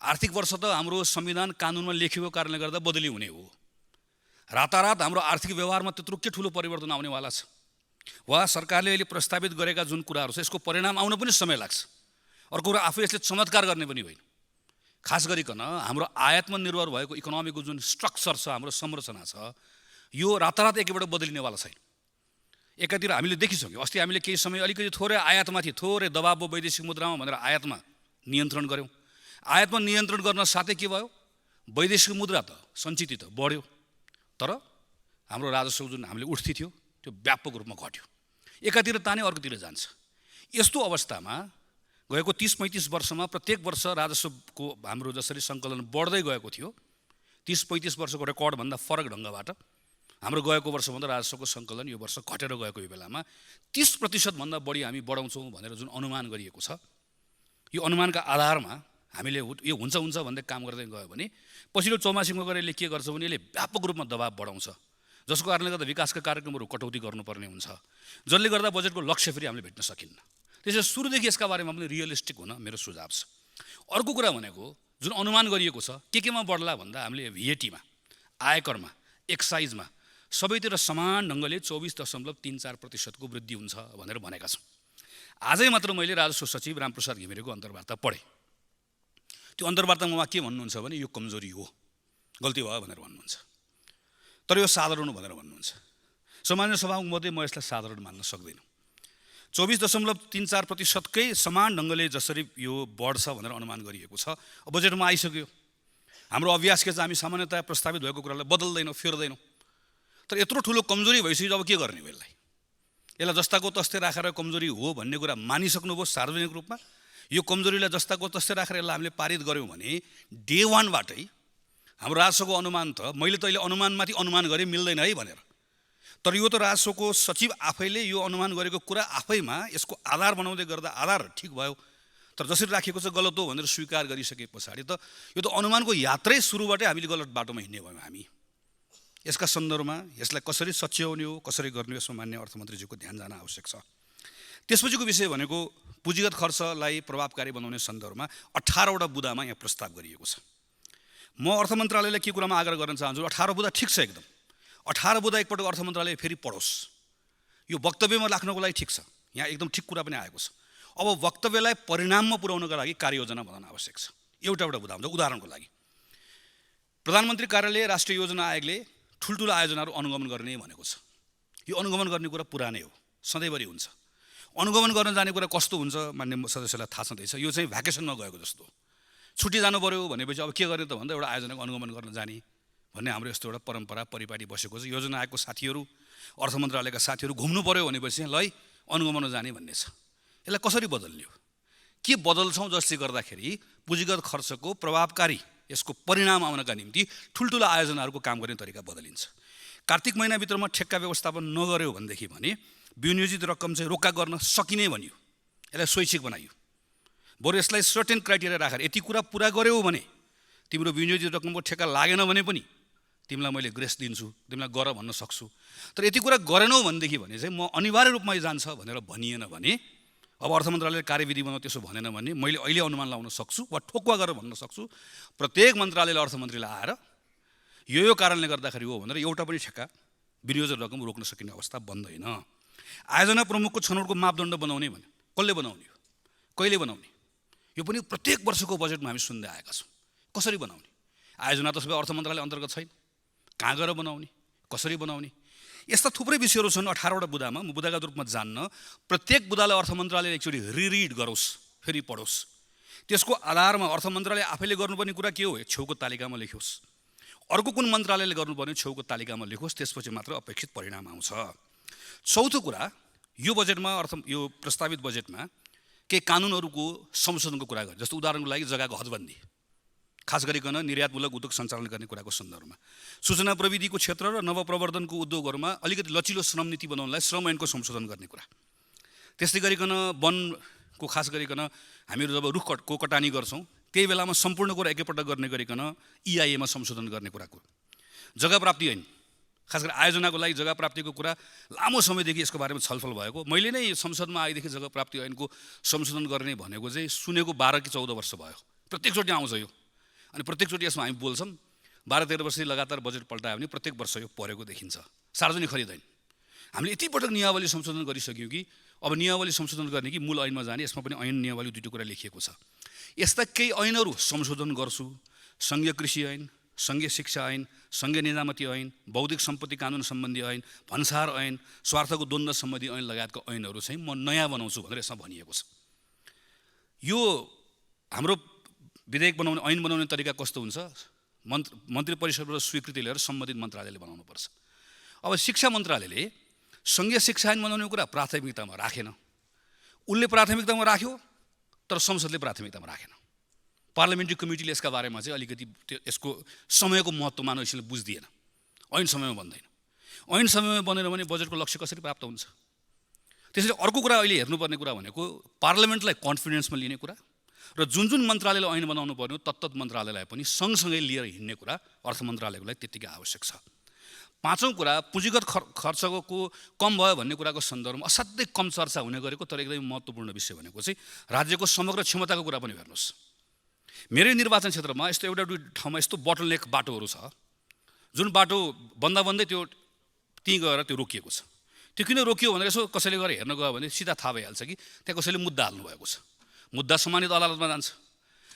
आर्थिक वर्ष त हाम्रो संविधान कानुनमा लेखिएको कारणले गर्दा बदली हुने हो। रातारात हाम्रो आर्थिक व्यवहारमा त्यत्रो के ठुलो परिवर्तन आउनेवाला छ। वा सरकारले अहिले प्रस्तावित गरेका जुन कुराहरू छ यसको परिणाम आउन पनि समय लाग्छ। अर्को कुरा, आफू यसले चमत्कार गर्ने पनि होइन। खास गरिकन हाम्रो आयातमा निर्भर भएको इकोनोमीको जुन स्ट्रक्चर छ, हाम्रो संरचना छ, यो रातारात एकैबाट बदलिनेवाला छैन। एकातिर हामीले देखिसक्यौँ, अस्ति हामीले केही समय अलिकति थोरै आयातमाथि थोरै दबाव भयो वैदेशिक मुद्रामा भनेर आयातमा नियन्त्रण गऱ्यौँ। आयातमा नियन्त्रण गर्न साथै के भयो, वैदेशिक मुद्रा त सञ्चित त बढ्यो, तर हाम्रो राजस्व जुन हामीले उठ्ती थियो त्यो व्यापक रूपमा घट्यो। एकातिर ताने अर्कोतिर जान्छ। यस्तो अवस्थामा गएको 30-35 वर्षमा प्रत्येक वर्ष राजस्वको हाम्रो जसरी सङ्कलन बढ्दै गएको थियो, 30-35 वर्षको रेकर्डभन्दा फरक ढङ्गबाट हाम्रो गएको वर्षभन्दा राजस्वको सङ्कलन यो वर्ष घटेर गएको यो बेलामा 30% बढी हामी बढाउँछौँ भनेर जुन अनुमान गरिएको छ, यो अनुमानका आधारमा हामीले यो हुन्छ भन्दै काम गर्दै गयो भने पछिल्लो चौमासिकमा गएर यसले के गर्छ भने यसले व्यापक रूपमा दबाव बढाउँछ, जसको कारणले गर्दा विकासका कार्यक्रमहरू कटौती गर्नुपर्ने हुन्छ, जसले गर्दा बजेटको लक्ष्य फेरि हामीले भेट्न सकिन्न। त्यसैले सुरुदेखि यसका बारेमा पनि रियलिस्टिक हुन मेरो सुझाव छ। अर्को कुरा भनेको जुन अनुमान गरिएको छ केमा बढ्ला भन्दा हामीले VAT मा, आयकरमा, एक्साइजमा सबैतिर समान ढङ्गले 24.34% को वृद्धि हुन्छ भनेर भनेका छौँ। आजै मात्र मैले राजस्व सचिव रामप्रसाद घिमिरेको अन्तर्वार्ता पढेँ। त्यो अन्तर्वार्तामा उहाँ के भन्नुहुन्छ भने यो कमजोरी हो, गल्ती भयो भनेर भन्नुहुन्छ, तर यो साधारण हो भनेर भन्नुहुन्छ। सामान्य सभामुख मध्ये म यसलाई साधारण मान्न सक्दिनँ। 24.34% कै समान ढङ्गले जसरी यो बढ्छ भनेर अनुमान गरिएको छ, बजेटमा आइसक्यो। हाम्रो अभ्यास के छ, हामी सामान्यतया प्रस्तावित भएको कुरालाई बदल्दैनौँ, फेर्दैनौँ। तर यत्रो ठुलो कमजोरी भइसक्यो, अब के गर्ने यसलाई जस्ताको तस्तै राखेर कमजोरी हो भन्ने कुरा मानिसक्नुभयो सार्वजनिक रूपमा। यो कमजोरीलाई जस्ताको तस्तै राखेर यसलाई हामीले पारित गऱ्यौँ भने डे 1 बाटै हाम्रो राजस्वको अनुमान त मैले त अहिले अनुमानमाथि अनुमान गरेँ मिल्दैन है भनेर, तर यो त राजस्वको सचिव आफैले यो अनुमान गरेको कुरा आफैमा यसको आधार बनाउँदै गर्दा आधार ठिक भयो, तर जसरी राखेको छ गलत हो भनेर स्वीकार गरिसके पछाडि त यो त अनुमानको यात्रै सुरुबाटै हामीले गलत बाटोमा हिँड्ने भयौँ हामी। यसका सन्दर्भमा यसलाई कसरी सच्याउने हो, कसरी गर्ने हो, यसमा मान्य अर्थमन्त्रीज्यूको ध्यान जान आवश्यक छ। त्यसपछिको विषय भनेको पुँजीगत खर्चलाई प्रभावकारी बनाउने सन्दर्भमा 18वटा बुँदामा यहाँ प्रस्ताव गरिएको छ। म अर्थ मन्त्रालयलाई के कुरामा आग्रह गर्न चाहन्छु, 18 बुँदा ठिक छ एकदम, 18 बुँदा एकपटक अर्थ मन्त्रालय फेरि पढोस्। यो वक्तव्यमा राख्नको लागि ठिक छ, यहाँ एकदम ठिक कुरा पनि आएको छ। अब वक्तव्यलाई परिणाममा पुर्याउनको लागि कार्ययोजना बनाउन आवश्यक छ। एउटा बुँदा हुन्छ। उदाहरणको लागि प्रधानमन्त्री कार्यालय राष्ट्रिय योजना आयोगले ठुल्ठुलो आयोजनाहरू अनुगमन गर्ने भनेको छ। यो अनुगमन गर्ने कुरा पुरानै हो, सधैँभरि हुन्छ। अनुगमन गर्न जाने कुरा कस्तो हुन्छ मान्य सदस्यलाई थाहा छँदैछ, यो चाहिँ भ्याकेसनमा गएको जस्तो। छुट्टी जानु पऱ्यो भनेपछि अब के गर्ने त भन्दा एउटा आयोजनाको अनुगमन गर्न जाने भन्ने हाम्रो यस्तो एउटा परम्परा परिपाटी बसेको छ। योजना आयोगको साथीहरू, अर्थ मन्त्रालयका साथीहरू घुम्नु पऱ्यो भनेपछि ल अनुगमन जाने भन्ने छ। यसलाई कसरी बदल्ने हो, के बदल्छौँ जसले गर्दाखेरि पुँजीगत खर्चको प्रभावकारी यसको परिणाम आउनका निम्ति ठुल्ठुला आयोजनाहरूको काम गर्ने तरिका बदलिन्छ। कार्तिक महिनाभित्रमा ठेक्का व्यवस्थापन नगर्यो भनेदेखि भने विनियोजित रकम चाहिँ रोक्का गर्न सकिने भनियो, यसलाई स्वैच्छिक बनाइयो। बरु यसलाई सर्टेन क्राइटेरिया राखेर यति कुरा पुरा गऱ्यौ भने तिम्रो विनियोजित रकमको ठेक्का लागेन भने पनि तिमीलाई मैले ग्रेस दिन्छु, तिमीलाई गर भन्न सक्छु। तर यति कुरा गरेनौ भनेदेखि भने चाहिँ म अनिवार्य रूपमा जान्छ भनेर भनिएन भने, अब अर्थ मन्त्रालयले कार्यविधि बनाउ त्यसो भनेन भने मैले अहिले अनुमान लाउन सक्छु वा ठोकुवा गरेर भन्न सक्छु प्रत्येक मन्त्रालयले अर्थमन्त्रीलाई आएर यो कारणले गर्दाखेरि हो भनेर एउटा पनि ठेक्का विनियोजित रकम रोक्न सकिने अवस्था बन्दैन। आयोजना प्रमुखको छनौटको मापदण्ड बनाउने भने कसले बनाउने हो, कहिले बनाउने, यो पनि प्रत्येक वर्षको बजेटमा हामी सुन्दै आएका छौँ। कसरी बनाउने, आयोजना त सबै अर्थ मन्त्रालय अन्तर्गत छैन, कहाँ गएर बनाउने, कसरी बनाउने, यस्ता थुप्रै विषयहरू छन्। 18वटा बुँदामा म बुँदाका रूपमा जान्न, प्रत्येक बुँदालाई अर्थ मन्त्रालयले एकचोटि रिरिड गरोस्, फेरि पढोस्। त्यसको आधारमा अर्थ मन्त्रालय आफैले गर्नुपर्ने कुरा के हो छेउको तालिकामा लेखोस्, अर्को कुन मन्त्रालयले गर्नुपर्ने छेउको तालिकामा लेखोस्, त्यसपछि मात्र अपेक्षित परिणाम आउँछ। चौथो कुरा, यो बजेटमा यो प्रस्तावित बजेटमा केही कानुनहरूको संशोधनको कुरा गर्छ। जस्तो उदाहरणको लागि जग्गाको हदबन्दी, खास गरिकन निर्यातमूलक उद्योग सञ्चालन गर्ने कुराको सन्दर्भमा, सूचना प्रविधिको क्षेत्र र नवप्रवर्धनको उद्योगहरूमा अलिकति लचिलो श्रम नीति बनाउनलाई श्रम ऐनको संशोधन गर्ने कुरा। त्यस्तै गरिकन वनको खास गरिकन हामीहरू जब रुखको कटानी गर्छौँ त्यही बेलामा सम्पूर्ण कुरा एकैपल्ट गर्ने गरिकन EIA मा संशोधन गर्ने कुराको, जग्गा प्राप्ति ऐन खास गरी आयोजनाको लागि जग्गा प्राप्तिको कुरा लामो समयदेखि यसको बारेमा छलफल भएको। मैले नै संसदमा आएदेखि जग्गा प्राप्ति ऐनको संशोधन गर्ने भनेको चाहिँ सुनेको 12 कि 14 वर्ष भयो। प्रत्येकचोटि आउँछ यो, अनि प्रत्येकचोटि यसमा हामी बोल्छौँ। 12-13 वर्ष लगातार बजेट पल्टायो भने प्रत्येक वर्ष यो परेको देखिन्छ। सार्वजनिक खरिद ऐन हामीले यति पटक नियमावली संशोधन गरिसक्यौँ कि अब नियमावली संशोधन गर्ने कि मूल ऐनमा जाने, यसमा पनि ऐन नियमावली दुईटै कुरा लेखिएको छ। यस्ता केही ऐनहरू संशोधन गर्छु, सङ्घीय कृषि ऐन, सङ्घीय शिक्षा ऐन, सङ्घीय निजामती ऐन, बौद्धिक सम्पत्ति कानुन सम्बन्धी ऐन, भन्सार ऐन, स्वार्थको द्वन्द्व सम्बन्धी ऐन लगायतको ऐनहरू चाहिँ म नयाँ बनाउँछु भनेर यसमा भनिएको छ। यो हाम्रो विधेयक बनाउने, ऐन बनाउने तरिका कस्तो हुन्छ? मन्त्री परिषदबाट स्वीकृति लिएर सम्बन्धित मन्त्रालयले बनाउनुपर्छ। अब शिक्षा मन्त्रालयले सङ्घीय शिक्षा ऐन बनाउने कुरा प्राथमिकतामा राखेन। उसले प्राथमिकतामा राख्यो तर संसदले प्राथमिकतामा राखेन। पार्लियामेन्ट्री कमिटीले यसका बारेमा चाहिँ अलिकति यसको समयको महत्त्व मानव बुझ्दिएन। ऐन समयमा बन्दैन। ऐन समयमा बनेन भने बजेटको लक्ष्य कसरी प्राप्त हुन्छ? त्यसैले अर्को कुरा अहिले हेर्नुपर्ने कुरा भनेको पार्लियामेन्टलाई कन्फिडेन्समा लिने कुरा र जुन जुन मन्त्रालयले ऐन बनाउनु पर्ने तत्त मन्त्रालयलाई पनि सँगसँगै लिएर हिँड्ने कुरा अर्थ मन्त्रालयको लागि त्यत्तिकै आवश्यक छ। पाँचौँ कुरा, पुँजीगत खर्चको कम भयो भन्ने कुराको सन्दर्भमा असाध्यै कम चर्चा हुने गरेको तर एकदमै महत्त्वपूर्ण विषय भनेको चाहिँ राज्यको समग्र क्षमताको कुरा पनि हेर्नुहोस्। मेरै निर्वाचन क्षेत्रमा यस्तो एउटा दुई ठाउँमा यस्तो बोटलनेक बाटोहरू छ जुन बाटो बन्दै त्यो त्यहीँ गएर त्यो रोकिएको छ। त्यो किन रोकियो भनेर यसो कसैले गएर हेर्न गयो भने सिधा थाहा भइहाल्छ कि त्यहाँ कसैले मुद्दा हाल्नुभएको छ। मुद्दा सम्मानित अदालतमा जान्छ।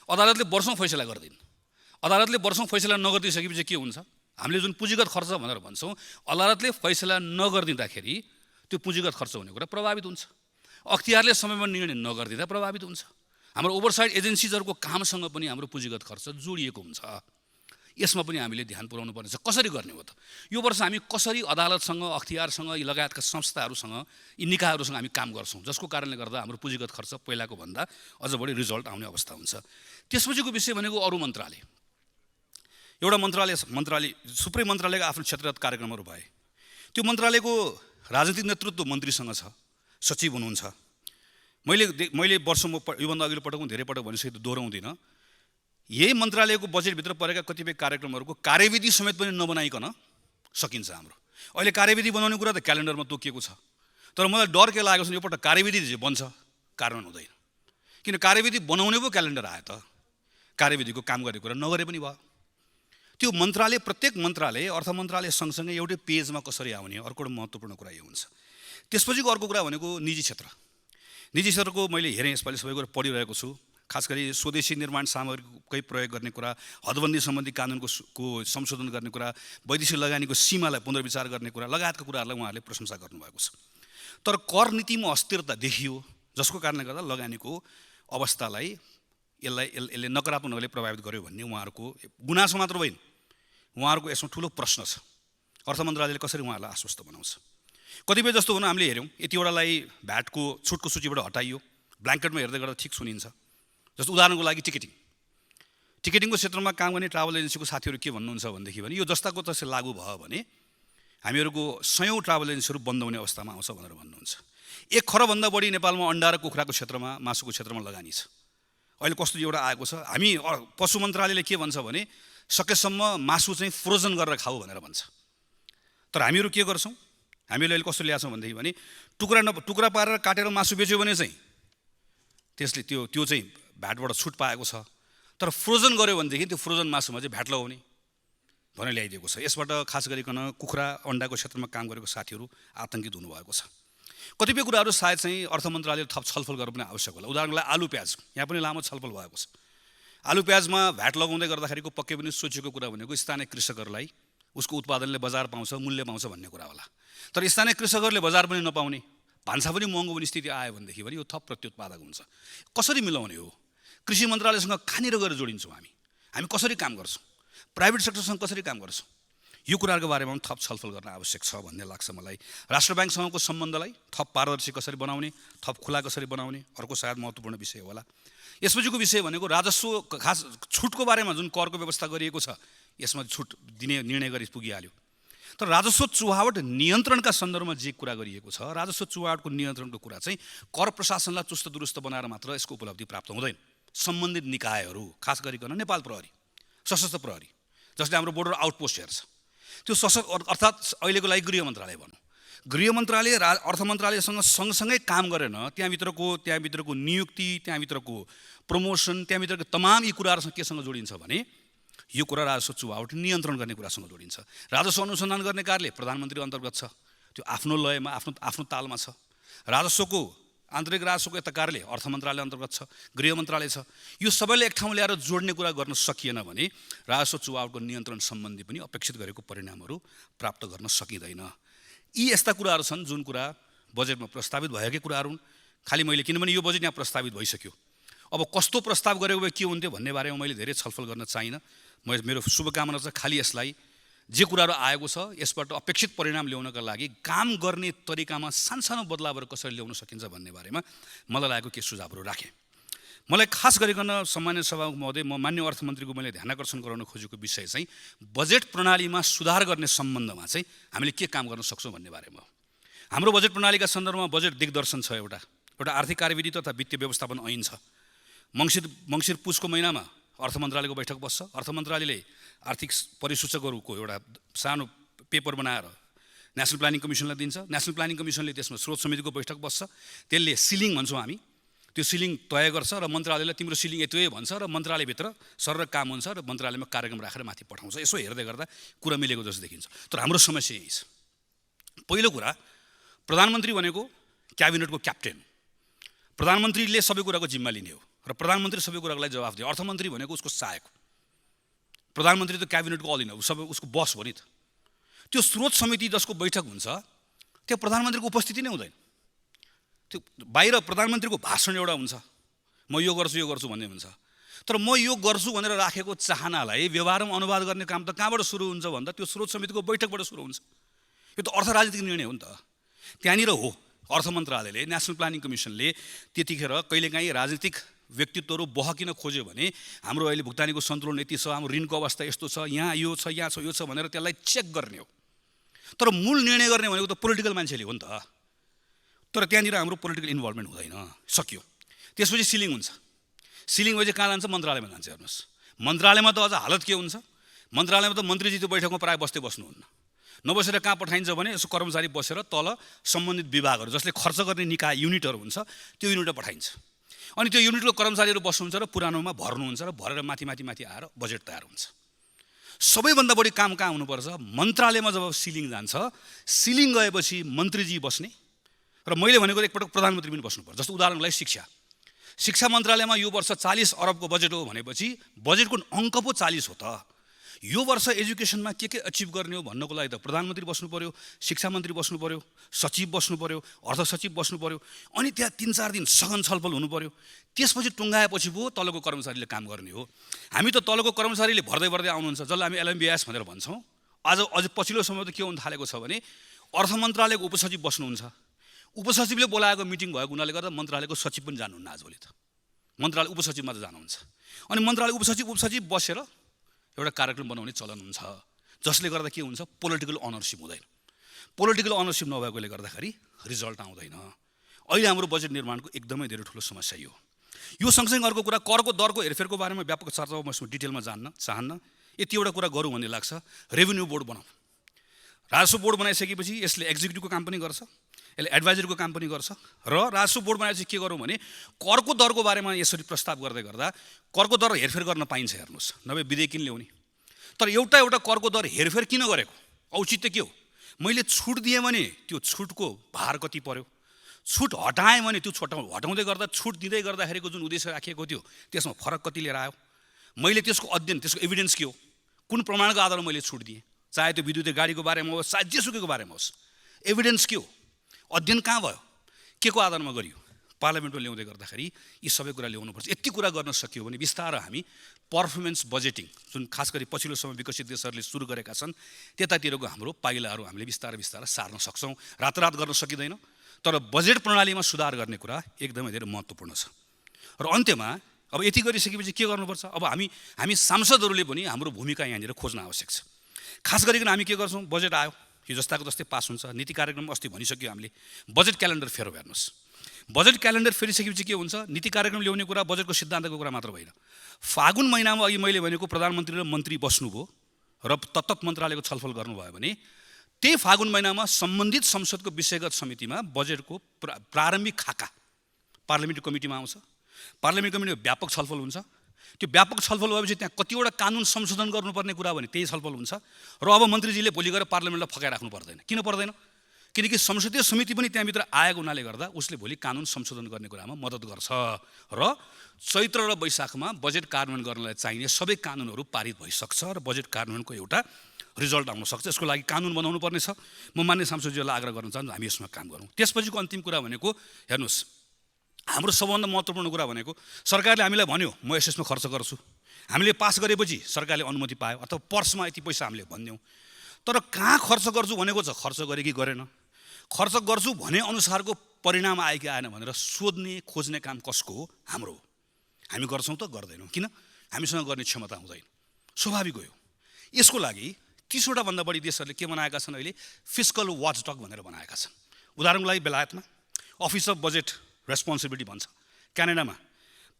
अदालतले वर्षौँ फैसला गर्दैन। अदालतले वर्षौँ फैसला नगरिदिइसकेपछि के हुन्छ? हामीले जुन पुँजीगत खर्च भनेर भन्छौँ, अदालतले फैसला नगरिदिँदाखेरि त्यो पुँजीगत खर्च हुने कुरा प्रभावित हुन्छ। अख्तियारले समयमा निर्णय नगरिदिँदा प्रभावित हुन्छ। हाम्रो ओभरसाइड एजेन्सिजहरूको कामसँग पनि हाम्रो पुँजीगत खर्च जोडिएको हुन्छ। यसमा पनि हामीले ध्यान पुर्याउनु पर्ने छ। कसरी गर्ने हो त? यो वर्ष हामी कसरी अदालतसँग, अख्तियारसँग, यी लगायतका संस्थाहरूसँग, यी निकायहरूसँग हामी काम गर्छौँ, जसको कारणले गर्दा हाम्रो पुँजीगत खर्च पहिलाको भन्दा अझ बढी रिजल्ट आउने अवस्था हुन्छ। त्यसपछिको विषय भनेको अरू मन्त्रालय। एउटा मन्त्रालय थुप्रै मन्त्रालयका आफ्नो क्षेत्रगत कार्यक्रमहरू भए। त्यो मन्त्रालयको राजनीतिक नेतृत्व मन्त्रीसँग छ, सचिव हुनुहुन्छ। मैले वर्षमा योभन्दा अघिल्लो पटक पनि धेरै पटक भनिसकेको दोहोऱ्याउँदिनँ। यही मन्त्रालयको बजेटभित्र परेका कतिपय कार्यक्रमहरूको कार्यविधि समेत पनि नबनाइकन सकिन्छ हाम्रो। अहिले कार्यविधि बनाउने कुरा त क्यालेन्डरमा तोकिएको छ, तर मलाई डर के लागेको छ यो पटक कार्यविधि जे बन्छ कार्यान्वयन हुँदैन। किन कार्यविधि बनाउने पो क्यालेन्डर आयो त, कार्यविधिको काम गर्ने कुरा नगरे पनि भयो। त्यो मन्त्रालय, प्रत्येक मन्त्रालय, अर्थ मन्त्रालय सँगसँगै एउटै पेजमा कसरी आउने, अर्को महत्त्वपूर्ण कुरा यो हुन्छ। त्यसपछिको अर्को कुरा भनेको निजी क्षेत्र। निजी क्षेत्रको मैले हेरेँ, यसपालि सबै कुरा पढिरहेको छु। खास गरी स्वदेशी निर्माण सामग्रीकै प्रयोग गर्ने कुरा, हदबन्दी सम्बन्धी कानुनको संशोधन गर्ने कुरा, वैदेशिक लगानीको सीमालाई पुनर्विचार गर्ने कुरा लगायतका कुराहरूलाई उहाँहरूले प्रशंसा गर्नुभएको छ। तर कर नीतिमा अस्थिरता देखियो, जसको कारणले गर्दा लगानीको अवस्थालाई यसले नकारात्मक ढङ्गले प्रभावित गर्यो भन्ने उहाँहरूको गुनासो मात्र होइन, उहाँहरूको यसमा ठुलो प्रश्न छ। अर्थ मन्त्रालयले कसरी उहाँहरूलाई आश्वस्त बनाउँछ? कतिपय जस्तो हुन हामीले हेऱ्यौँ, यतिवटालाई भ्याटको छुटको सूचीबाट हटाइयो, ब्ल्याङ्केटमा हेर्दै गर्दा ठिक सुनिन्छ। जस्तो उदाहरणको लागि टिकटिङको क्षेत्रमा काम गर्ने ट्राभल एजेन्सीको साथीहरू के भन्नुहुन्छ भनेदेखि यो जस्ताको तस्तै लागू भयो भने हामीहरूको 100औँ ट्राभल एजेन्सीहरू बन्द हुने अवस्थामा आउँछ भनेर भन्नुहुन्छ। 1 खरबभन्दा बढी नेपालमा अन्डा र कुखुराको क्षेत्रमा, मासुको क्षेत्रमा लगानी छ। अहिले कस्तो एउटा आएको छ, हामी पशु मन्त्रालयले के भन्छ भने सकेसम्म मासु चाहिँ फ्रोजन गरेर खाऊ भनेर भन्छ। तर हामीहरू के गर्छौँ? हामीले अहिले कस्तो ल्याएको छौँ भनेदेखि टुक्रा पारेर काटेर मासु बेच्यो भने चाहिँ त्यसले त्यो चाहिँ भ्याटबाट छुट पाएको छ। तर फ्रोजन गर्यो भनेदेखि त्यो फ्रोजन मासुमा चाहिँ भ्याट लगाउने भनेर ल्याइदिएको छ। यसबाट खास गरिकन कुखुरा अन्डाको क्षेत्रमा काम गरेको साथीहरू आतङ्कित हुनुभएको छ। कतिपय कुराहरू सायद चाहिँ अर्थ मन्त्रालयले थप छलफल गर्नु पनि आवश्यक होला। उदाहरणको लागि आलु प्याज, यहाँ पनि लामो छलफल भएको छ। आलु प्याजमा भ्याट लगाउँदै गर्दाखेरिको पक्कै पनि सोचेको कुरा भनेको स्थानीय कृषकहरूलाई उसको उत्पादनले बजार पाउँछ, मूल्य पाउँछ भन्ने कुरा होला। तर स्थानीय कृषकहरूले बजार पनि नपाउने, भान्सा पनि महँगो हुने स्थिति आयो भनेदेखि पनि यो थप प्रत्युत्पादक हुन्छ। कसरी मिलाउने हो? कृषि मन्त्रालयसँग कहाँनिर गएर जोडिन्छौँ हामी कसरी काम गर्छौँ, प्राइभेट सेक्टरसँग कसरी काम गर्छौँ, यो कुराहरूको बारेमा पनि थप छलफल गर्न आवश्यक छ भन्ने लाग्छ मलाई। राष्ट्र ब्याङ्कसँगको सम्बन्धलाई थप पारदर्शी कसरी बनाउने, थप खुला कसरी बनाउने, अर्को सायद महत्त्वपूर्ण विषय होला। यसपछिको विषय भनेको राजस्व, खास छुटको बारेमा जुन करको व्यवस्था गरिएको छ यसमा छुट दिने निर्णय गरी पुगिहाल्यो। तर राजस्व चुहावट नियन्त्रणका सन्दर्भमा जे कुरा गरिएको छ, राजस्व चुहावटको नियन्त्रणको कुरा चाहिँ कर प्रशासनलाई चुस्त दुरुस्त बनाएर मात्र यसको उपलब्धि प्राप्त हुँदैन। सम्बन्धित निकायहरू, खास गरिकन नेपाल प्रहरी, सशस्त्र प्रहरी, जसले हाम्रो बोर्डर आउटपोस्ट हेर्छ, त्यो अर्थात् अहिलेको लागि गृह मन्त्रालय भनौँ, गृह मन्त्रालय अर्थ मन्त्रालयसँग सँगसँगै काम गरेन त्यहाँभित्रको नियुक्ति, त्यहाँभित्रको प्रमोसन, त्यहाँभित्रको तमाम यी कुराहरूसँग केसँग जोडिन्छ भने यो कुरा राजस्व चुहावट नियन्त्रण गर्ने कुरासँग जोडिन्छ। राजस्व अनुसन्धान गर्ने कार्यालय प्रधानमन्त्री अन्तर्गत छ, त्यो त्यो आफ्नो लयमा आफ्नो तालमा छ। राजस्वको आन्तरिक राजस्वको यता कार्यालय अर्थ मन्त्रालय अन्तर्गत छ, गृह मन्त्रालय छ। यो सबैले एक ठाउँ ल्याएर जोड्ने कुरा गर्न सकिएन भने राजस्व चुहावटको नियन्त्रण सम्बन्धी पनि अपेक्षित गरेको परिणामहरू प्राप्त गर्न सकिँदैन। यी यस्ता कुराहरू छन् जुन कुरा बजेटमा प्रस्तावित भएकै कुराहरू हुन्। खालि मैले, किनभने यो बजेट यहाँ प्रस्तावित भइसक्यो, अब कस्तो प्रस्ताव गरेको भए के हुन्थ्यो भन्ने बारेमा मैले धेरै छलफल गर्न चाहिनँ। मेरो शुभकामना चाहिँ खालि यसलाई जे कुराहरू आएको छ यसबाट अपेक्षित परिणाम ल्याउनका लागि काम गर्ने तरिकामा सानसानो बदलावहरू कसरी ल्याउन सकिन्छ भन्ने बारेमा मलाई लागेको केही सुझावहरू राखेँ। मलाई खास गरिकन सम्मान्य सभामुख महोदय, म मान्य अर्थमन्त्रीको मैले ध्यानाकर्षण गराउन खोजेको विषय चाहिँ बजेट प्रणालीमा सुधार गर्ने सम्बन्धमा चाहिँ हामीले के काम गर्न सक्छौँ भन्ने बारेमा हो। हाम्रो बजेट प्रणालीका सन्दर्भमा बजेट दिग्दर्शन छ, एउटा आर्थिक कार्यविधि तथा वित्तीय व्यवस्थापन ऐन छ। मङ्सिर पुसको महिनामा अर्थ मन्त्रालयको बैठक बस्छ। अर्थ मन्त्रालयले आर्थिक परिसूचकहरूको एउटा सानो पेपर बनाएर नेसनल प्लानिङ कमिसनलाई दिन्छ। नेसनल प्लानिङ कमिसनले त्यसमा स्रोत समितिको बैठक बस्छ। त्यसले सिलिङ भन्छौँ हामी, त्यो सिलिङ तय गर्छ र मन्त्रालयलाई तिम्रो सिलिङ यति भन्छ र मन्त्रालयभित्र सर काम हुन्छ र मन्त्रालयमा कार्यक्रम राखेर माथि पठाउँछ। यसो हेर्दै गर्दा कुरा मिलेको जस्तो देखिन्छ। तर हाम्रो समस्या यही छ। पहिलो कुरा, प्रधानमन्त्री भनेको क्याबिनेटको क्याप्टेन, प्रधानमन्त्रीले सबै कुराको जिम्मा लिने हो र प्रधानमन्त्री सबै कुराको लागि जवाफ दियो। अर्थमन्त्री भनेको उसको सहायक, प्रधानमन्त्री त क्याबिनेटको अधीन हो, सबै उसको बस हो नि त। त्यो स्रोत समिति जसको बैठक हुन्छ त्यो प्रधानमन्त्रीको उपस्थिति नै हुँदैन। त्यो बाहिर प्रधानमन्त्रीको भाषण एउटा हुन्छ, म यो गर्छु भन्ने हुन्छ। तर म यो गर्छु भनेर राखेको चाहनालाई व्यवहारमा अनुवाद गर्ने काम त कहाँबाट सुरु हुन्छ भन्दा त्यो स्रोत समितिको बैठकबाट सुरु हुन्छ। यो त अर्थ राजनीतिक निर्णय हो नि त। त्यहाँनिर हो अर्थ मन्त्रालयले, नेसनल प्लानिङ कमिसनले त्यतिखेर कहिलेकाहीँ राजनीतिक व्यक्तित्वहरू बहकिन खोज्यो भने हाम्रो अहिले भुक्तानीको सन्तुलन यति छ, हाम्रो ऋणको अवस्था यस्तो छ, यहाँ यो छ, यहाँ छ, यो छ भनेर त्यसलाई चेक गर्ने हो। तर मूल निर्णय गर्ने भनेको त पोलिटिकल मान्छेले हो नि त। तर त्यहाँनिर हाम्रो पोलिटिकल इन्भल्भमेन्ट हुँदैन, सक्यो। त्यसपछि सिलिङ हुन्छ। सिलिङ भएपछि कहाँ जान्छ? मन्त्रालयमा जान्छ। हेर्नुहोस्, मन्त्रालयमा त अझ हालत के हुन्छ? मन्त्रालयमा त मन्त्रीजी त्यो बैठकमा प्रायः बस्नुहुन्न। नबसेर कहाँ पठाइन्छ भने यसो कर्मचारी बसेर तल सम्बन्धित विभागहरू जसले खर्च गर्ने निकाय युनिटहरू हुन्छ त्यो युनिटमा पठाइन्छ। अनि त्यो युनिटको कर्मचारीहरू बस्नुहुन्छ र पुरानोमा भर्नुहुन्छ र भरेर माथि आएर बजेट तयार हुन्छ। सबैभन्दा बढी काम कहाँ हुनुपर्छ? मन्त्रालयमा जब सिलिङ जान्छ, सिलिङ गएपछि मन्त्रीजी बस्ने र मैले भनेको एकपटक प्रधानमन्त्री पनि बस्नुपर्छ। जस्तो उदाहरणको लागि शिक्षा मन्त्रालयमा यो वर्ष 40 अरबको बजेट हो भनेपछि बजेटको अङ्क पो 40 हो त। यो वर्ष एजुकेसनमा के अचिभ गर्ने हो भन्नको लागि त प्रधानमन्त्री बस्नु पर्यो, शिक्षा मन्त्री बस्नु पर्यो, सचिव बस्नु पर्यो, अर्थ सचिव बस्नु पर्यो, अनि त्यहाँ 3-4 दिन सघन छलफल हुनु पर्यो। त्यसपछि टुङ्गाएपछि पो तलको कर्मचारीले काम गर्ने हो। हामी त तलको कर्मचारीले भर्दै आउनुहुन्छ, जसलाई हामी LMBS भनेर भन्छौँ। अझ पछिल्लो समय त के हुन थालेको छ भने अर्थ मन्त्रालयको उपसचिव बस्नुहुन्छ। उपसचिवले बोलाएको मिटिङ भएको हुनाले गर्दा मन्त्रालयको सचिव पनि जानुहुन्न आजभोलि त। मन्त्रालय उपसचिवमा त जानुहुन्छ। अनि मन्त्रालय उपसचिव बसेर एउटा कार्यक्रम बनाउने चलन हुन्छ, जसले गर्दा के हुन्छ? पोलिटिकल अनरसिप हुँदैन। पोलिटिकल अनरसिप नभएकोले गर्दाखेरि रिजल्ट आउँदैन। अहिले हाम्रो बजेट निर्माणको एकदमै धेरै ठुलो समस्या यो सँगसँगै अर्को कुरा, करको दरको हेरफेरको बारेमा व्यापक चर्चा म डिटेलमा जान्न चाहन्न। यति एउटा कुरा गरौँ भन्ने लाग्छ, रेभेन्यू बोर्ड बनाऊ। राजस्व बोर्ड बनाइसकेपछि यसले एक्जिक्युटिभको काम पनि गर्छ, यसले एडभाइजरीको काम पनि गर्छ र राजस्व बोर्ड बनाएपछि के गरौँ भने करको दरको बारेमा यसरी प्रस्ताव गर्दै गर्दा करको दर हेरफेर गर्न पाइन्छ। हेर्नुहोस्, नभए विधेयक किन ल्याउने? तर एउटा करको दर हेरफेर किन गरेको? औचित्य के हो? मैले छुट दिएँ भने त्यो छुटको भार कति पर्यो? छुट हटाएँ भने त्यो हटाउँदै गर्दा छुट दिँदै गर्दाखेरिको जुन उद्देश्य राखिएको थियो त्यसमा फरक कति लिएर आयो? मैले त्यसको अध्ययन, त्यसको एभिडेन्स के हो? कुन प्रमाणको आधारमा मैले छुट दिएँ? चाहे त्यो विद्युतीय गाडीको बारेमा होस्, चाहे जेसुकैको बारेमा होस्, एभिडेन्स के हो? अध्ययन कहाँ भयो? के को आधारमा गरियो? पार्लियामेन्टमा ल्याउँदै गर्दाखेरि यी सबै कुरा ल्याउनुपर्छ। यति कुरा गर्न सकियो भने बिस्तारै हामी पर्फर्मेन्स बजेटिङ, जुन खास गरी पछिल्लो समय विकसित देशहरूले सुरु गरेका छन्, त्यतातिरको हाम्रो पाइलाहरू हामीले बिस्तारै सार्न सक्छौँ। रातारात गर्न सकिँदैन, तर बजेट प्रणालीमा सुधार गर्ने कुरा एकदमै धेरै महत्त्वपूर्ण छ। र अन्त्यमा अब यति गरिसकेपछि के गर्नुपर्छ? अब हामी सांसदहरूले पनि हाम्रो भूमिका यहाँनिर खोज्न आवश्यक छ। खास गरिकन हामी के गर्छौँ? बजेट आयो, यो जस्ताको जस्तै पास हुन्छ। नीति कार्यक्रम अस्ति भनिसक्यो हामीले, बजेट क्यालेन्डर फेरौँ। हेर्नुहोस्, बजेट क्यालेन्डर फेरिसकेपछि के हुन्छ? नीति कार्यक्रम ल्याउने कुरा बजेटको सिद्धान्तको कुरा मात्र होइन। फागुन महिनामा अघि मैले भनेको प्रधानमन्त्री र मन्त्री बस्नुभयो र तत्त मन्त्रालयको छलफल गर्नुभयो भने त्यही फागुन महिनामा सम्बन्धित संसदको विषयगत समितिमा बजेटको प्रारम्भिक खाका पार्लियामेन्ट्री कमिटीमा आउँछ। पार्लियामेन्ट्री कमिटीमा व्यापक छलफल हुन्छ। त्यो व्यापक छलफल भएपछि त्यहाँ कतिवटा कानुन संशोधन गर्नुपर्ने कुरा भने त्यही छलफल हुन्छ। र अब मन्त्रीजीले भोलि गएर पार्लियामेन्टलाई फकाइराख्नु पर्दैन। किन पर्दैन? किनकि संसदीय समिति पनि त्यहाँभित्र आएको हुनाले गर्दा उसले भोलि कानुन संशोधन गर्ने कुरामा मद्दत गर्छ र चैत्र र वैशाखमा बजेट कार्यान्वयन गर्नलाई चाहिने सबै कानुनहरू पारित भइसक्छ र बजेट कार्यान्वयनको एउटा रिजल्ट आउन सक्छ। यसको लागि कानुन बनाउनु पर्ने छ। म मान्य सांसदज्यूलाई आग्रह गर्न चाहन्छु हामी यसमा काम गरौँ। त्यसपछिको अन्तिम कुरा भनेको हेर्नुहोस्, हाम्रो सबभन्दा महत्त्वपूर्ण कुरा भनेको सरकारले हामीलाई भन्यो म यसमा खर्च गर्छु, हामीले पास गरेपछि सरकारले अनुमति पायो अथवा पर्समा यति पैसा हामीले भनिदियौँ, तर कहाँ खर्च गर्छु भनेको छ, खर्च गरे कि गरेन, खर्च गर्छु भने अनुसारको परिणाम आयो कि आएन भनेर सोध्ने खोज्ने काम कसको हो? हाम्रो हो। हामी गर्छौँ त गर्दैनौँ, किन? हामीसँग गर्ने क्षमता हुँदैन, स्वाभाविक हो। यसको लागि 30वटा भन्दा बढी देशहरूले के बनाएका छन् अहिले? फिस्कल वाचडग भनेर बनाएका छन्। उदाहरणको लागि बेलायतमा अफिस अफ बजेट रेस्पोन्सिबिलिटी भन्छ, क्यानाडामा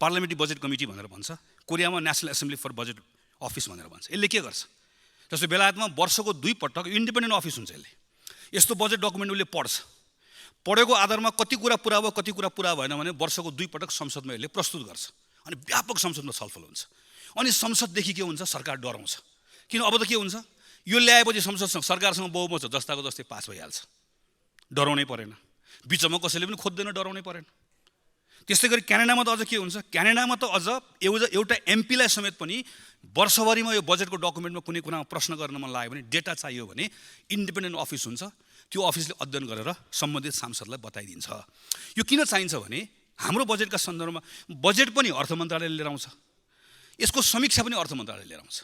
पार्लियामेन्ट्री बजेट कमिटी भनेर भन्छ, कोरियामा national assembly for budget office भनेर भन्छ। यसले के गर्छ? जस्तै बेलायतमा वर्षको 2 पटक इन्डिपेन्डेन्ट अफिस हुन्छ। यसले यस्तो बजेट डकुमेन्ट उसले पढ्छ, पढेको आधारमा कति कुरा पुरा भयो कति कुरा पुरा भएन भने वर्षको 2 पटक संसदमा यसले प्रस्तुत गर्छ अनि व्यापक संसदमा छलफल हुन्छ। अनि संसददेखि के हुन्छ? सरकार डराउँछ। किन? अब त के हुन्छ, यो ल्याएपछि संसदसँग सरकारसँग बहुमत छ, जस्ताको जस्तै पास भइहाल्छ, डराउनै परेन, बिचमा कसैले पनि खोज्दैन, डराउनै परेन। त्यस्तै गरी क्यानाडामा त अझ के हुन्छ, क्यानाडामा त अझ एउटा एमपीलाई समेत पनि वर्षभरिमा यो बजेटको डकुमेन्टमा कुनै कुरामा प्रश्न गर्न मन लाग्यो भने, डेटा चाहियो भने इन्डिपेन्डेन्ट अफिस हुन्छ, त्यो अफिसले अध्ययन गरेर सम्बन्धित सांसदलाई बताइदिन्छ। यो किन चाहिन्छ भने हाम्रो बजेटका सन्दर्भमा बजेट पनि अर्थ मन्त्रालयले लिएर आउँछ, यसको समीक्षा पनि अर्थ मन्त्रालयले लिएर आउँछ।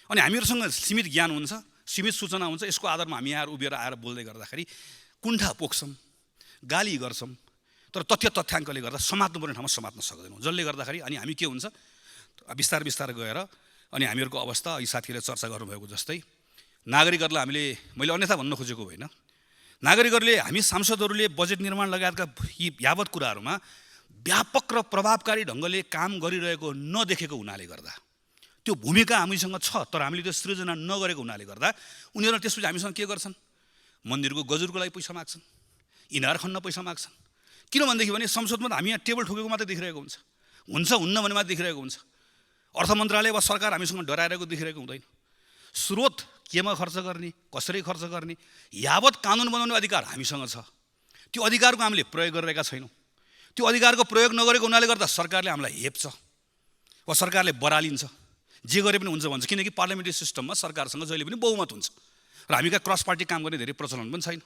अनि हामीहरूसँग सीमित ज्ञान हुन्छ, सीमित सूचना हुन्छ, यसको आधारमा हामी यहाँ उभिएर आएर बोल्दै गर्दाखेरि कुण्ठा पोख्छौँ, गाली गर्छौँ, तर तथ्याङ्कले गर्दा समात्नुपर्ने ठाउँमा समात्न सक्दैनौँ, जसले गर्दाखेरि अनि हामी के हुन्छ बिस्तारै गएर अनि हामीहरूको अवस्था यी साथीले चर्चा गर्नुभएको जस्तै नागरिकहरूलाई मैले अन्यथा भन्न खोजेको होइन, नागरिकहरूले हामी सांसदहरूले बजेट निर्माण लगायतका यी यावत कुराहरूमा व्यापक र प्रभावकारी ढङ्गले काम गरिरहेको नदेखेको हुनाले गर्दा, त्यो भूमिका हामीसँग छ तर हामीले त्यो सृजना नगरेको हुनाले गर्दा उनीहरूले त्यसपछि हामीसँग के गर्छन्? मन्दिरको गजुरको लागि पैसा माग्छन्, इनार खन्न पैसा माग्छन्। किनभनेदेखि भने संसदमा त हामी यहाँ टेबल ठोकेको मात्रै देखिरहेको हुन्छ हुन्न भने मात्रै देखिरहेको हुन्छ। अर्थ मन्त्रालय वा सरकार हामीसँग डराइरहेको देखिरहेको हुँदैन। स्रोत केमा खर्च गर्ने, कसरी खर्च गर्ने, यावत कानुन बनाउने अधिकार हामीसँग छ, त्यो अधिकारको हामीले प्रयोग गरिरहेका छैनौँ। त्यो अधिकारको प्रयोग नगरेको हुनाले गर्दा सरकारले हामीलाई हेप्छ वा सरकारले बरालिन्छ, जे गरे पनि हुन्छ भन्छ, किनकि पार्लियामेन्ट्री सिस्टममा सरकारसँग जहिले पनि बहुमत हुन्छ र हामी कहाँ क्रस पार्टी काम गर्ने धेरै प्रचलन पनि छैन।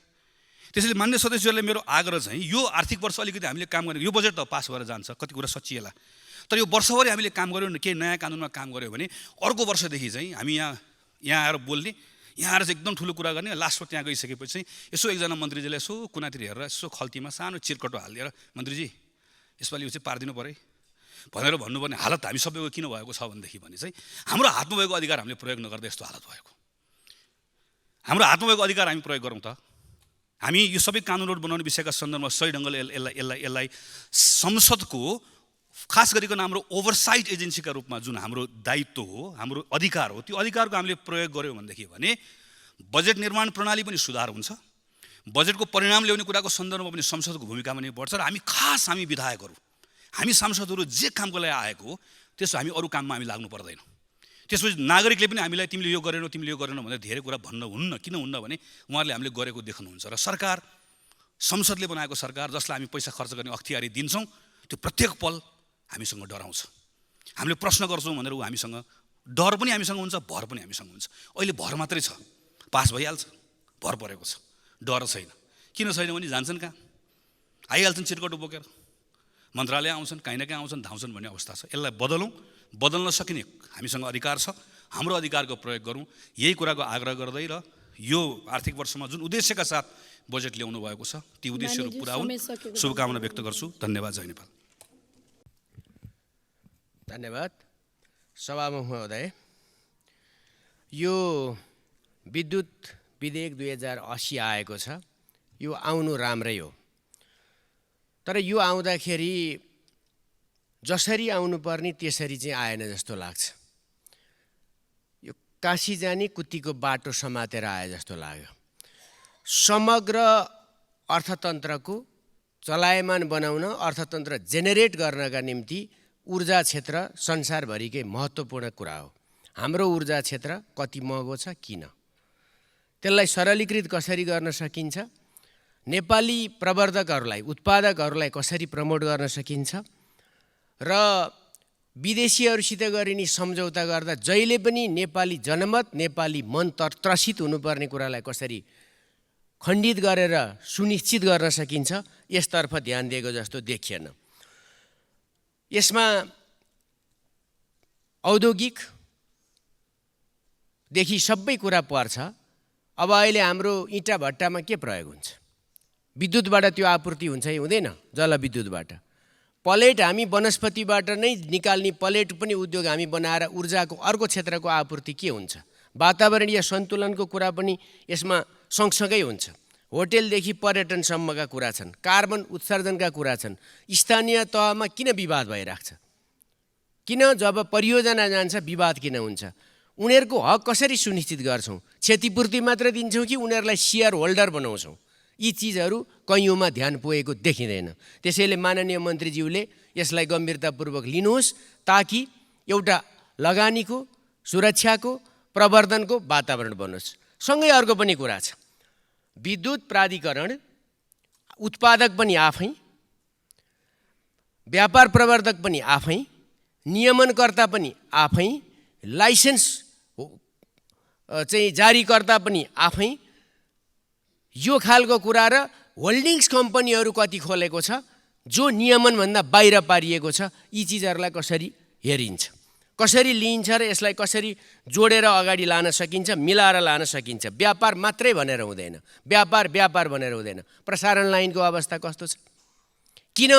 त्यसैले मान्य सदस्यहरूले मेरो आग्रह चाहिँ यो आर्थिक वर्ष अलिकति हामीले काम गर्ने, यो बजेट त पास भएर जान्छ, कति कुरा सचिएला, तर यो वर्षभरि हामीले काम गऱ्यौँ भने, केही नयाँ कानुनमा काम गऱ्यो भने अर्को वर्षदेखि चाहिँ हामी यहाँ आएर बोल्ने, यहाँ आएर चाहिँ एकदम ठुलो कुरा गर्ने, लास्टमा त्यहाँ गइसकेपछि चाहिँ यसो एकजना मन्त्रीजीले यसो कुनातिर हेरेर यसो खल्तीमा सानो चिरकटो हालिदिएर मन्त्रीजी यसपालि यो चाहिँ पारिदिनु पऱ्यो भनेर भन्नुपर्ने हालत हामी सबैको किन भएको छ भनेदेखि भने चाहिँ हाम्रो हातमा भएको अधिकार हामीले प्रयोग नगर्दा यस्तो हालत भएको। हाम्रो हातमा भएको अधिकार हामी प्रयोग गरौँ त। हामी यो सबै कानुनहरू बनाउने विषयका सन्दर्भमा सही ढङ्गले यसलाई संसदको खास गरिकन हाम्रो ओभरसाइट एजेन्सीका रूपमा जुन हाम्रो दायित्व हो, हाम्रो अधिकार हो, त्यो अधिकारको हामीले प्रयोग गऱ्यौँ भनेदेखि भने बजेट निर्माण प्रणाली पनि सुधार हुन्छ, बजेटको परिणाम ल्याउने कुराको सन्दर्भमा पनि संसदको भूमिका पनि बढ्छ र हामी विधायकहरू, हामी सांसदहरू जे कामको लागि आएको हो त्यसो हामी अरू काममा हामी लाग्नु पर्दैन। त्यसपछि नागरिकले पनि हामीलाई तिमीले यो गरेनौ भनेर धेरै कुरा भन्न हुन्न। किन हुन्न भने उहाँहरूले हामीले गरेको देख्नुहुन्छ र सरकार, संसदले बनाएको सरकार जसलाई हामी पैसा खर्च गर्ने अख्तियारी दिन्छौँ, त्यो प्रत्येक पल हामीसँग डराउँछ। हामीले प्रश्न गर्छौँ भनेर ऊ हामीसँग डर पनि हामीसँग हुन्छ, भर पनि हामीसँग हुन्छ। अहिले भर मात्रै छ, पास भइहाल्छ, भर परेको छ, डर छैन। किन छैन भने जान्छन् कहाँ, आइहाल्छन् चिरकटो बोकेर, मन्त्रालय आउँछन्, काहीँ न काहीँ आउँछन्, धाउँछन् भन्ने अवस्था छ। यसलाई बदल्न सकिने हामीसँग अधिकार छ, हाम्रो अधिकारको प्रयोग गरौँ, यही कुराको आग्रह गर्दै र यो आर्थिक वर्षमा जुन उद्देश्यका साथ बजेट ल्याउनु भएको छ ती उद्देश्यहरू पुरा हुन् शुभकामना व्यक्त गर्छु। धन्यवाद। जय नेपाल। धन्यवाद। सभामुख महोदय, यो विद्युत विधेयक 2080 आएको छ, यो आउनु राम्रै हो, तर यो आउँदाखेरि जसरी आउनुपर्ने त्यसरी चाहिँ आएन जस्तो लाग्छ। यो काशी जाने कुत्तीको बाटो समातेर आए जस्तो लाग्यो। समग्र अर्थतन्त्रको चलायमान बनाउन, अर्थतन्त्र जेनेरेट गर्नका निम्ति ऊर्जा क्षेत्र संसारभरिकै महत्त्वपूर्ण कुरा हो। हाम्रो ऊर्जा क्षेत्र कति महँगो छ, किन, त्यसलाई सरलीकृत कसरी गर्न सकिन्छ, नेपाली प्रवर्धकहरूलाई, उत्पादकहरूलाई कसरी प्रमोट गर्न सकिन्छ र विदेशीहरूसित गरिने सम्झौता गर्दा जहिले पनि नेपाली जनमत, नेपाली मन त्रसित हुनुपर्ने कुरालाई कसरी खण्डित गरेर सुनिश्चित गर्न सकिन्छ, यसतर्फ ध्यान दिएको जस्तो देखिएन। यसमा औद्योगिकदेखि सबै कुरा पर्छ। अब अहिले हाम्रो इँटा भट्टामा के प्रयोग हुन्छ? विद्युतबाट त्यो आपूर्ति हुन्छ कि हुँदैन? जलविद्युतबाट। पलेट हामी वनस्पतिबाट नै निकाल्ने पलेट पनि उद्योग हामी बनाएर ऊर्जाको अर्को क्षेत्रको आपूर्ति के हुन्छ? वातावरणीय सन्तुलनको कुरा पनि यसमा सँगसँगै हुन्छ। होटेलदेखि पर्यटनसम्मका कुरा छन्, कार्बन उत्सर्जनका कुरा छन्। स्थानीय तहमा किन विवाद भइरहेको छ? किन जब परियोजना जान्छ विवाद किन हुन्छ? उनीहरूको हक कसरी सुनिश्चित गर्छौँ? क्षतिपूर्ति मात्र दिन्छौँ कि उनीहरूलाई सेयर होल्डर बनाउँछौँ? यी चिजहरू कैयौँमा ध्यान पुगेको देखिँदैन। त्यसैले माननीय मन्त्रीज्यूले यसलाई गम्भीरतापूर्वक लिनुहोस्, ताकि एउटा लगानीको, सुरक्षाको, प्रवर्धनको वातावरण बनोस्। सँगै अर्को पनि कुरा छ, विद्युत प्राधिकरण उत्पादक पनि आफै, व्यापार प्रवर्धक पनि आफै, नियमनकर्ता पनि आफै, लाइसेन्स चाहिँ जारीकर्ता पनि आफै। यो खालको कुरा र होल्डिङ्स कम्पनीहरू कति खोलेको छ जो नियमनभन्दा बाहिर पारिएको छ, यी चिजहरूलाई कसरी हेरिन्छ, कसरी लिइन्छ र यसलाई कसरी जोडेर अगाडि लान सकिन्छ, मिलाएर लान सकिन्छ। व्यापार मात्रै भनेर हुँदैन, व्यापार भनेर हुँदैन। प्रसारण लाइनको अवस्था कस्तो छ? किन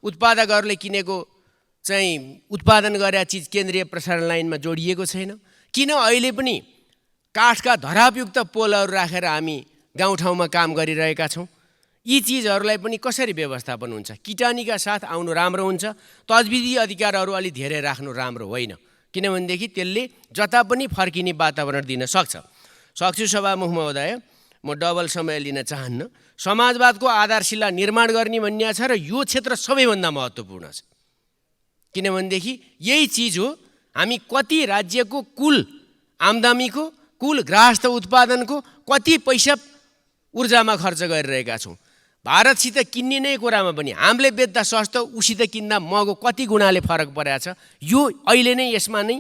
उत्पादकहरूले किनेको चाहिँ उत्पादन गरेका चिज केन्द्रीय प्रसारण लाइनमा जोडिएको छैन? किन अहिले पनि काठका धरापयुक्त पोलहरू राखेर हामी गाउँठाउँमा काम गरिरहेका छौँ? यी चिजहरूलाई पनि कसरी व्यवस्थापन हुन्छ? किटानीका साथ आउनु राम्रो हुन्छ, तजविधि अधिकारहरू अलि धेरै राख्नु राम्रो होइन, किनभनेदेखि त्यसले जता पनि फर्किने वातावरण दिन सक्छु। सभामुख महोदय, म डबल समय लिन चाहन्न। समाजवादको आधारशिला निर्माण गर्ने भन्ने छ र यो क्षेत्र सबैभन्दा महत्त्वपूर्ण छ, किनभनेदेखि यही चिज हो हामी कति राज्यको कुल आम्दानीको, कुल गृहस्थ उत्पादनको कति पैसा ऊर्जामा खर्च गरिरहेका छौँ। भारतसित किन्ने नै कुरामा पनि हामीले बेच्दा सस्तो, उसित किन्दा महँगो कति गुणाले फरक परेको छ। यो अहिले नै यसमा नै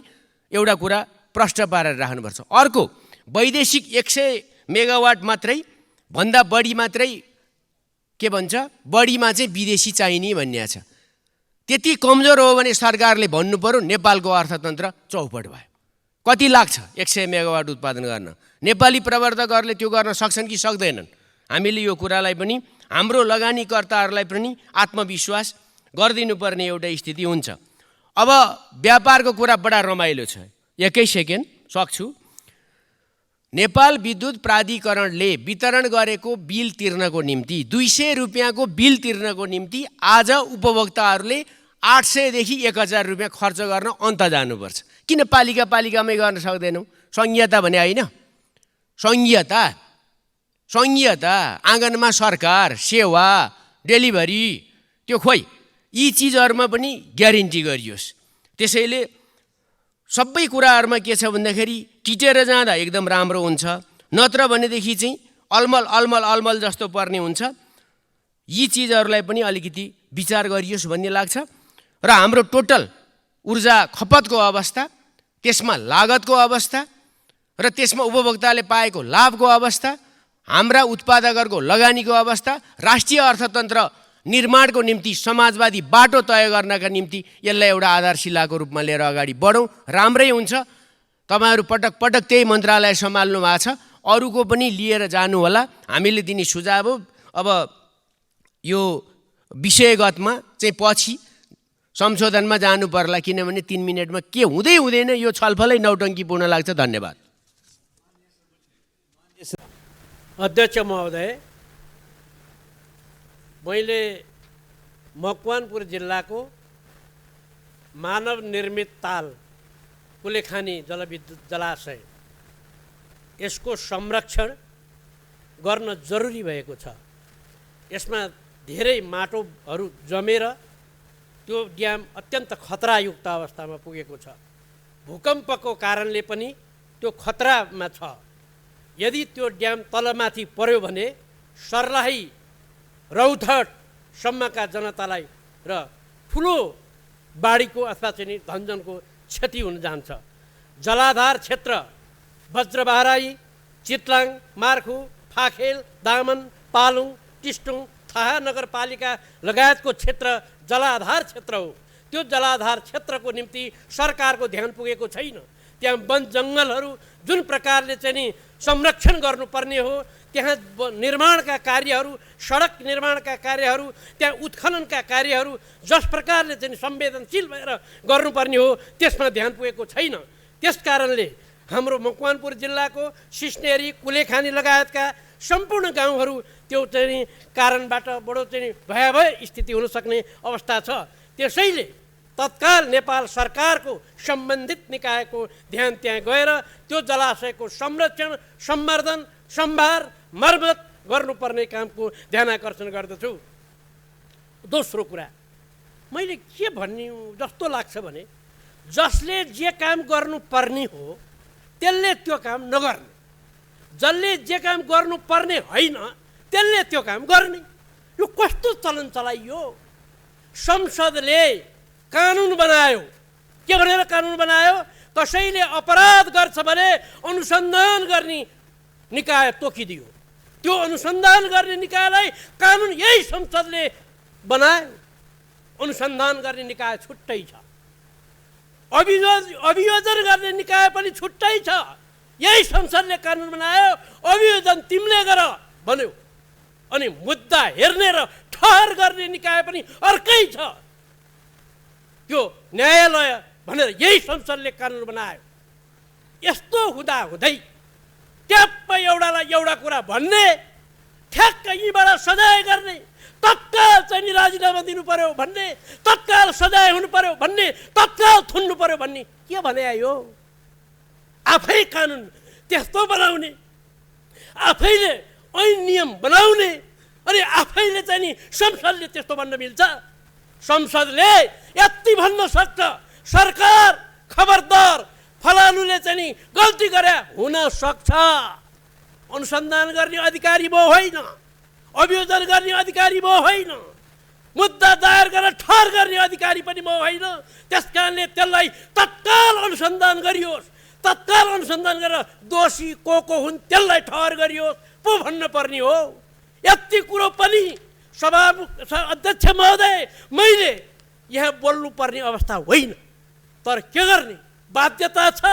एउटा कुरा प्रष्ट पारेर राख्नुपर्छ। अर्को, वैदेशिक 100 मेगावाट मात्रै भन्दा बढी मात्रै के भन्छ, बढीमा चाहिँ विदेशी चाहिने भन्ने छ। त्यति कमजोर हो भने सरकारले भन्नु पर्यो नेपालको अर्थतन्त्र चौपट भयो। कति लाग्छ 100 मेगावाट उत्पादन गर्न? नेपाली प्रवर्धकहरूले त्यो गर्न सक्छन् कि सक्दैनन्? हामीले यो कुरालाई पनि हाम्रो लगानीकर्ताहरूलाई पनि आत्मविश्वास गरिदिनुपर्ने एउटा स्थिति हुन्छ। अब व्यापारको कुरा बडा रमाइलो छ, एकै सेकेन्ड सक्छु। नेपाल विद्युत प्राधिकरणले वितरण गरेको बिल तिर्नको निम्ति 200 रुपियाँको बिल तिर्नको निम्ति आज उपभोक्ताहरूले 800 देखि 1000 रुपियाँ खर्च गर्न अन्त जानुपर्छ। किन पालिकामै गर्न सक्दैनौँ? संहिता भने होइन, संहिता आँगनमा सरकार, सेवा, डेलिभरी, त्यो खोइ यी चिजहरूमा पनि ग्यारेन्टी गरियोस्। त्यसैले सबै कुराहरूमा के छ भन्दाखेरि टिटेर जाँदा एकदम राम्रो हुन्छ, नत्र भनेदेखि चाहिँ अलमल जस्तो पर्ने हुन्छ। यी चिजहरूलाई पनि अलिकति विचार गरियोस् भन्ने लाग्छ। र हाम्रो टोटल ऊर्जा खपतको अवस्था, त्यसमा लागतको अवस्था र त्यसमा उपभोक्ताले पाएको लाभको अवस्था, हाम्रा उत्पादकहरूको लगानीको अवस्था, राष्ट्रिय अर्थतन्त्र निर्माणको निम्ति समाजवादी बाटो तय गर्नका निम्ति यसलाई एउटा आधारशिलाको रूपमा लिएर अगाडि बढौँ, राम्रै हुन्छ। तपाईहरू पटक पटक त्यही मन्त्रालय सम्हाल्नु भएको छ, अरूको पनि लिएर जानु होला। हामीले दिने सुझाव हो, अब यो विषयगतमा चाहिँ पछि संशोधनमा जानु पर्ला, किनभने 3 मिनटमा के हुँदै हुँदैन यो छलफलै नौटङ्कीपूर्ण लाग्छ। धन्यवाद। अध्यक्ष महोदय, मैले मकवानपुर जिल्लाको मानव निर्मित ताल कुलेखानी जलविद्युत जलाशय यसको संरक्षण गर्न जरुरी भएको छ। यसमा धेरै माटोहरू जमेर त्यो ड्याम अत्यन्त खतरायुक्त अवस्थामा पुगेको छ। भूकम्पको कारणले पनि त्यो खतरामा छ। यदि त्यो ड्याम तलमाथि पर्यो भने सर्लाही रौतहटसम्मका जनतालाई र ठुलो बाढीको अथवा चाहिँ धनजनको क्षति हुन जान्छ। जलाधार क्षेत्र बज्रबाराई, चितलाङ, मार्खु, फाखेल, दामन, पालुङ, टिस्टुङ, थाहा नगरपालिका लगायतको क्षेत्र जलाधार क्षेत्र हो। त्यो जलाधार क्षेत्रको निम्ति सरकारको ध्यान पुगेको छैन। त्यहाँ वन जङ्गलहरू जुन प्रकारले चाहिँ नि संरक्षण गर्नुपर्ने हो, त्यहाँ निर्माणका कार्यहरू, सडक निर्माणका कार्यहरू, त्यहाँ उत्खननका कार्यहरू जस प्रकारले चाहिँ संवेदनशील भएर गर्नुपर्ने हो त्यसमा ध्यान पुगेको छैन। त्यस कारणले हाम्रो मकवानपुर जिल्लाको सिस्नेरी, कुलेखानी लगायतका सम्पूर्ण गाउँहरू त्यो चाहिँ कारणबाट बडो चाहिँ भयावह स्थिति हुन सक्ने अवस्था छ। त्यसैले तत्काल नेपाल सरकारको सम्बन्धित निकायको ध्यान त्यहाँ गएर त्यो जलाशयको संरक्षण, सम्वर्धन, सम्भार, मर्मत गर्नुपर्ने कामको ध्यान आकर्षण गर्दछु। दोस्रो कुरा मैले के भन्ने जस्तो लाग्छ भने जसले जे काम गर्नुपर्ने हो त्यसले त्यो काम नगर्ने, जसले जे काम गर्नुपर्ने होइन त्यसले त्यो काम गर्ने, यो कस्तो चलन चलाइयो। संसदले कानुन बनायो, के भनेर कानुन बनायो? कसैले अपराध गर्छ भने अनुसन्धान गर्ने निकाय तोकिदियो। त्यो अनुसन्धान गर्ने निकायलाई कानुन यही संसदले बनायो। अनुसन्धान गर्ने निकाय छुट्टै छ, अभियोजन गर्ने निकाय पनि छुट्टै छ। यही संसदले कानुन बनायो, अभियोजन तिमीले गर भन्यो, अनि मुद्दा हेर्ने र ठहर गर्ने निकाय पनि अर्कै छ। त्यो न्यायालय भनेर यही संसदले कानुन बनायो। यस्तो हुँदाहुँदै ट्याप्प एउटालाई एउटा कुरा भन्ने, ठ्याक्क यीबाट सजाय गर्ने, तत्काल चाहिँ राजीनामा दिनु पर्यो भन्ने, तत्काल सजाय हुनु पर्यो भन्ने, तत्काल थुन्नु पर्यो भन्ने के भने आयो? आफै कानुन त्यस्तो बनाउने, आफैले ऐन नियम बनाउने, अनि आफैले चाहिँ नि संसदले त्यस्तो भन्न मिल्छ? संसदले यति भन्न सक्छ, सरकार खबरदार, फलानुले चाहिँ नि गल्ती गरे हुन सक्छ, अनुसन्धान गर्ने अधिकारी म होइन, अभियोजन गर्ने अधिकारी म होइन, मुद्दा दायर गरेर ठहर गर्ने अधिकारी पनि म होइन। त्यस कारणले त्यसलाई तत्काल अनुसन्धान गरियोस्, तत्काल अनुसन्धान गरेर दोषी को हुन् त्यसलाई ठहर गरियोस् पो भन्न पर्ने हो। यति कुरो पनि सभा अध्यक्ष महोदय मैले यहाँ बोल्नुपर्ने अवस्था होइन, तर के गर्ने बाध्यता छ,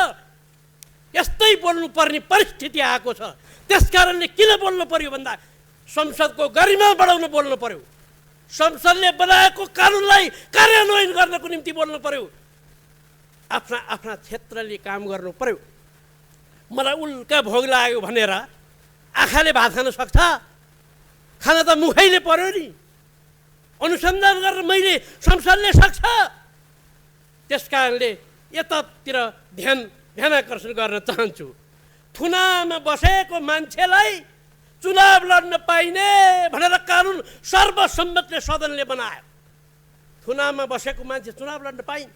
यस्तै बोल्नुपर्ने परिस्थिति आएको छ। त्यस कारणले किन बोल्नु पर्यो भन्दा संसदको गरिमा बढाउन बोल्नु पर्यो, संसदले बनाएको कानुनलाई कार्यान्वयन गर्नको निम्ति बोल्नु पर्यो, आफ्ना आफ्ना क्षेत्रले काम गर्नु पर्यो। मलाई उल्का भोग लाग्यो भनेर आँखाले भात खान सक्छ? खान त मुखैले पर्यो नि। अनुसन्धान गरेर मैले संसदले सक्छ? त्यस कारणले यतातिर ध्यान आकर्षण गर्न चाहन्छु। थुनामा बसेको मान्छेलाई चुनाव लड्न पाइने भनेर कानुन सर्वसम्मतले सदनले बनायो। थुनामा बसेको मान्छे चुनाव लड्न पाइन्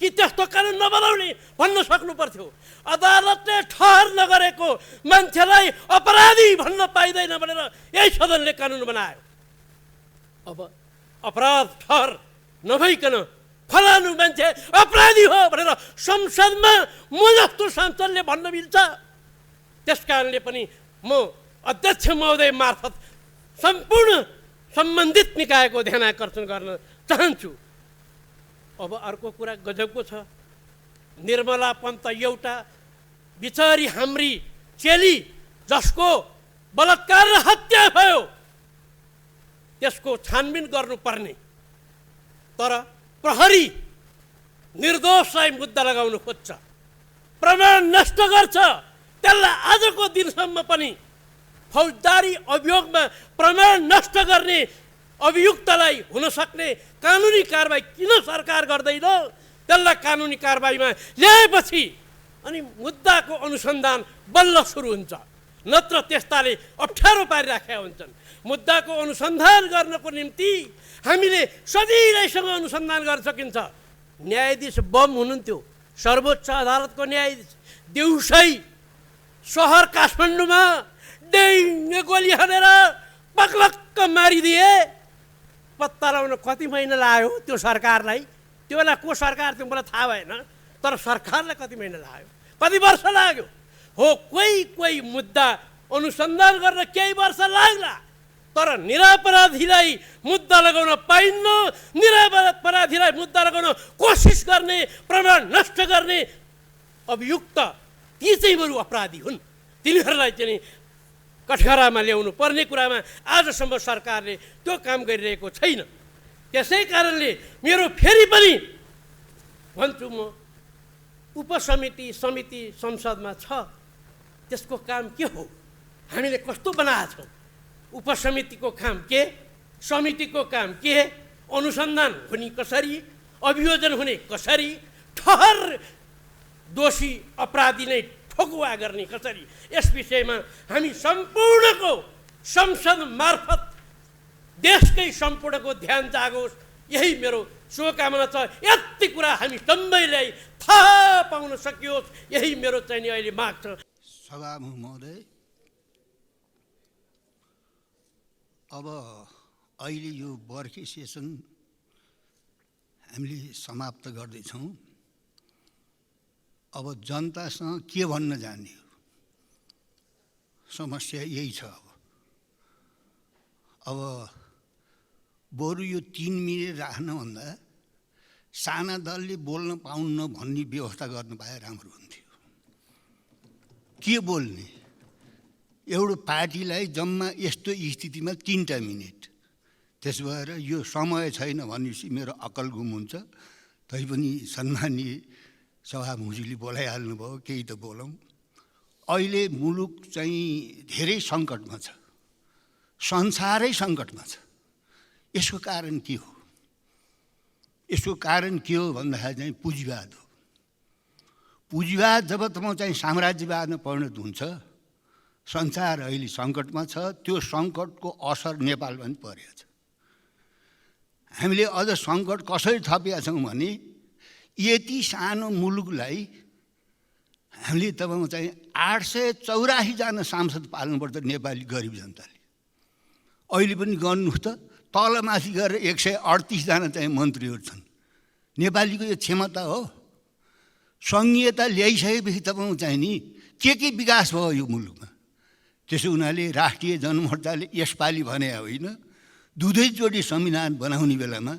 कि त्यस्तो कानुन नबनाउने भन्न सक्नु पर्थ्यो। अदालतले ठहर नगरेको मान्छेलाई अपराधी भन्न पाइँदैन भनेर यही सदनले कानुन बनायो। अब अपराध ठहर नभइकन फलानु मान्छे अपराधी हो भनेर संसदमा म जस्तो सांसदले भन्न मिल्छ? त्यस कारणले पनि म अध्यक्ष महोदय मार्फत सम्पूर्ण सम्बन्धित निकायको ध्यान आकर्षण गर्न चाहन्छु। अब अर्को कुरा गजबको छ, निर्मला पन्त एउटा बिचारी हाम्री चेली जसको बलात्कार र हत्या भयो त्यसको छानबिन गर्नुपर्ने, तर प्रहरी निर्दोषलाई मुद्दा लगाउन खोज्छ, प्रमाण नष्ट गर्छ। त्यसलाई आजको दिनसम्म पनि फौजदारी अभियोगमा प्रमाण नष्ट गर्ने अभियुक्तलाई हुन सक्ने कानुनी कारबाही किन सरकार गर्दैन? त्यसलाई कानुनी कारबाहीमा ल्याएपछि अनि मुद्दाको अनुसन्धान बल्ल सुरु हुन्छ, नत्र त्यस्ताले अप्ठ्यारो पारिराखेका हुन्छन्। मुद्दाको अनुसन्धान गर्नको निम्ति हामीले सजिलैसँग अनुसन्धान गर्न सकिन्छ। न्यायाधीश बम हुनुहुन्थ्यो, सर्वोच्च अदालतको न्यायाधीश, देउसै सहर काठमाडौँमा डेङ्गे गोली हानेर पक्लक्क टक्क मारिदिए। पत्ता लगाउन कति महिना लाग्यो त्यो सरकारलाई? त्यो बेला को सरकार थियो मलाई थाहा भएन, तर सरकारलाई कति महिना लाग्यो, कति वर्ष लाग्यो? हो, कोही मुद्दा अनुसन्धान गर्न केही वर्ष लाग्ला, तर निरपराधीलाई मुद्दा लगाउन पाइन्न। निरपराधीलाई मुद्दा लगाउन कोसिस गर्ने, प्रमाण नष्ट गर्ने अभियुक्त ती चाहिँ बरु अपराधी हुन्। तिनीहरूलाई चाहिँ कठघरामा ल्याउनु पर्ने कुरामा आजसम्म सरकारले त्यो काम गरिरहेको छैन। त्यसै कारणले मेरो फेरि पनि भन्छु, म उपसमिति समिति संसदमा छ, त्यसको काम के हो? हामीले कस्तो बनाएको छौँ? उपसमितिको काम के, समितिको काम के, अनुसन्धान हुने कसरी, अभियोजन हुने कसरी, ठहर दोषी अपराधी नै ठोकुवा गर्ने कसरी, यस विषयमा हामी सम्पूर्णको संसद मार्फत देशकै सम्पूर्णको ध्यान जागोस्, यही मेरो शुभकामना छ। यति कुरा हामी सबैलाई थाहा पाउन सकियोस्, यही मेरो चाहिँ अहिले माग छ। सभामुख महोदय, अब अहिले यो बर्खे सेसन हामीले समाप्त गर्दैछौँ। अब जनतासँग के भन्न जाने हो? समस्या यही छ। अब बरु यो 3 मिनट राख्नुभन्दा साना दलले बोल्न पाउन्न भन्ने व्यवस्था गर्नु पाए राम्रो हुन्थ्यो। के बोल्ने? एउटा पार्टीलाई जम्मा यस्तो स्थितिमा 3टा मिनट, त्यस भएर यो समय छैन भनेपछि मेरो अक्कल गुम हुन्छ। तैपनि सम्मानीय सभामुखजीले बोलाइहाल्नु भयो, केही त बोलौँ। अहिले मुलुक चाहिँ धेरै सङ्कटमा छ, संसारै सङ्कटमा छ। यसको कारण के हो? यसको कारण के हो भन्दाखेरि चाहिँ पुँजीवाद हो। पुँजीवाद जब तपाईँ चाहिँ साम्राज्यवादमा परिणत हुन्छ, संसार अहिले सङ्कटमा छ। त्यो सङ्कटको असर नेपालमा पनि परेको छ। हामीले अझ सङ्कट कसरी थपेका छौँ भने, यति सानो मुलुकलाई हामीले तपाईँको चाहिँ 884 जना सांसद पाल्नुपर्छ नेपाली गरिब जनताले। अहिले पनि गर्नुहोस् त, तलमाथि गरेर 138 जना चाहिँ मन्त्रीहरू छन्। नेपालीको यो क्षमता हो? सङ्घीयता ल्याइसकेपछि तपाईँको चाहिँ नि के विकास भयो यो मुलुकमा? त्यसो हुनाले राष्ट्रिय जनमोर्चाले यसपालि भने होइन, दुवैचोटि संविधान बनाउने बेलामा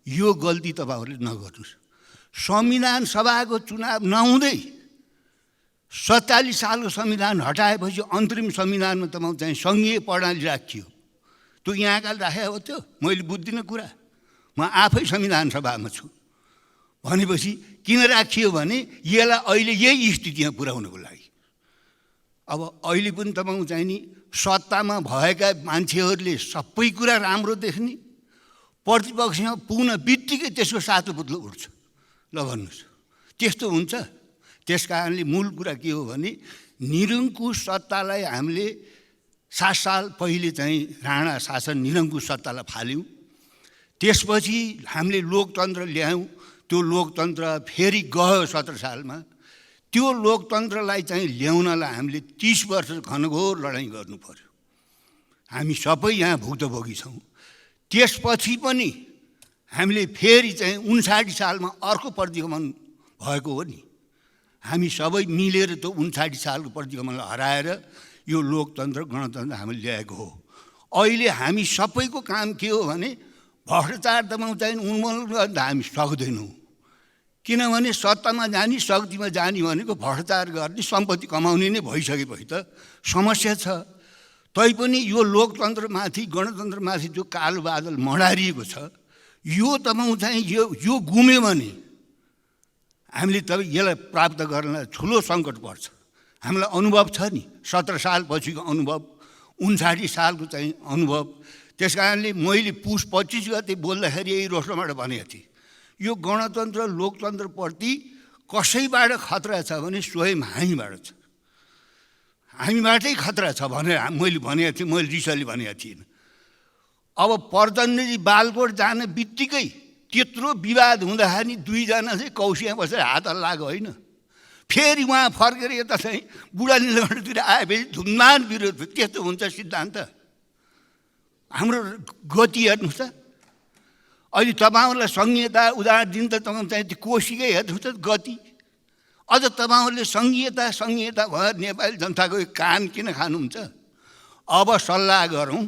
यो गल्ती तपाईँहरूले नगर्नुहोस्। संविधान सभाको चुनाव नहुँदै 47 सालको संविधान हटाएपछि अन्तरिम संविधानमा तपाईँको चाहिँ सङ्घीय प्रणाली राखियो। त्यो यहाँकाले राखेको हो? त्यो मैले बुझ्दिनँ कुरा। म आफै संविधान सभामा छु। भनेपछि किन राखियो भने यसलाई अहिले यही स्थितिमा पुर्याउनको लागि। अब अहिले पनि तपाईँको चाहिँ नि सत्तामा भएका मान्छेहरूले सबै कुरा राम्रो देख्ने, प्रतिपक्षमा पुग्न बित्तिकै त्यसको सातो पुत्लो उठ्छ। ल भन्नुहोस्, त्यस्तो हुन्छ? त्यस कारणले मूल कुरा के हो भने, निरङ्कुश सत्तालाई हामीले 7 साल पहिले चाहिँ राणा शासन निरङ्कुश सत्तालाई फाल्यौँ। त्यसपछि हामीले लोकतन्त्र ल्यायौँ। त्यो लोकतन्त्र फेरि गयो 17 सालमा। त्यो लोकतन्त्रलाई चाहिँ ल्याउनलाई हामीले 30 वर्ष घनघोर लडाइँ गर्नु पर्यो। हामी सबै यहाँ भुक्तभोगी छौँ। त्यसपछि पनि हामीले फेरि चाहिँ 59 सालमा अर्को प्रतिगमन भएको हो नि। हामी सबै मिलेर त्यो 59 सालको प्रतिगमनलाई हराएर यो लोकतन्त्र गणतन्त्र हामीले ल्याएको हो। अहिले हामी सबैको काम के हो भने भ्रष्टाचार दबाउन चाहिँ उन्मूलन गर्न हामी सक्दैनौँ। किनभने सत्तामा जाने शक्तिमा जाने भनेको भ्रष्टाचार गर्ने सम्पत्ति कमाउने नै भइसकेपछि त समस्या छ। तैपनि यो लोकतन्त्रमाथि गणतन्त्रमाथि जो कालो बादल मडारिएको छ, यो तपाईँ चाहिँ यो गुम्यो भने हामीले त यसलाई प्राप्त गर्न ठुलो सङ्कट पर्छ। हामीलाई अनुभव छ नि, 17 साल पछिको अनुभव, 59 सालको चाहिँ अनुभव। त्यस कारणले मैले पुस 25 गते बोल्दाखेरि यही रोस्टोबाट भनेको थिएँ, यो गणतन्त्र लोकतन्त्रप्रति कसैबाट खतरा छ भने स्वयं हामीबाट छ। हामीबाटै खतरा छ भनेर मैले भनेको थिएँ, मैले रिसले भनेको थिइनँ। अब प्रधानमन्त्री बालकोट जाने बित्तिकै त्यत्रो विवाद हुँदाखेरि 2 जना चाहिँ कौसिया बसेर हात हल्लाएको होइन। फेरि उहाँ फर्केर यता चाहिँ बुढा नीलकण्ठतिर आएपछि धुमधाम विरोध। त्यस्तो हुन्छ सिद्धान्त? हाम्रो गति हेर्नुहोस् त। अहिले तपाईँहरूलाई सङ्घीयता उदाहरण दिन त तपाईँ चाहिँ त्यो कोसीकै हेर्नुहोस् त गति। अझ तपाईँहरूले सङ्घीयता भएर नेपाली जनताको कान किन खानुहुन्छ? अब सल्लाह गरौँ।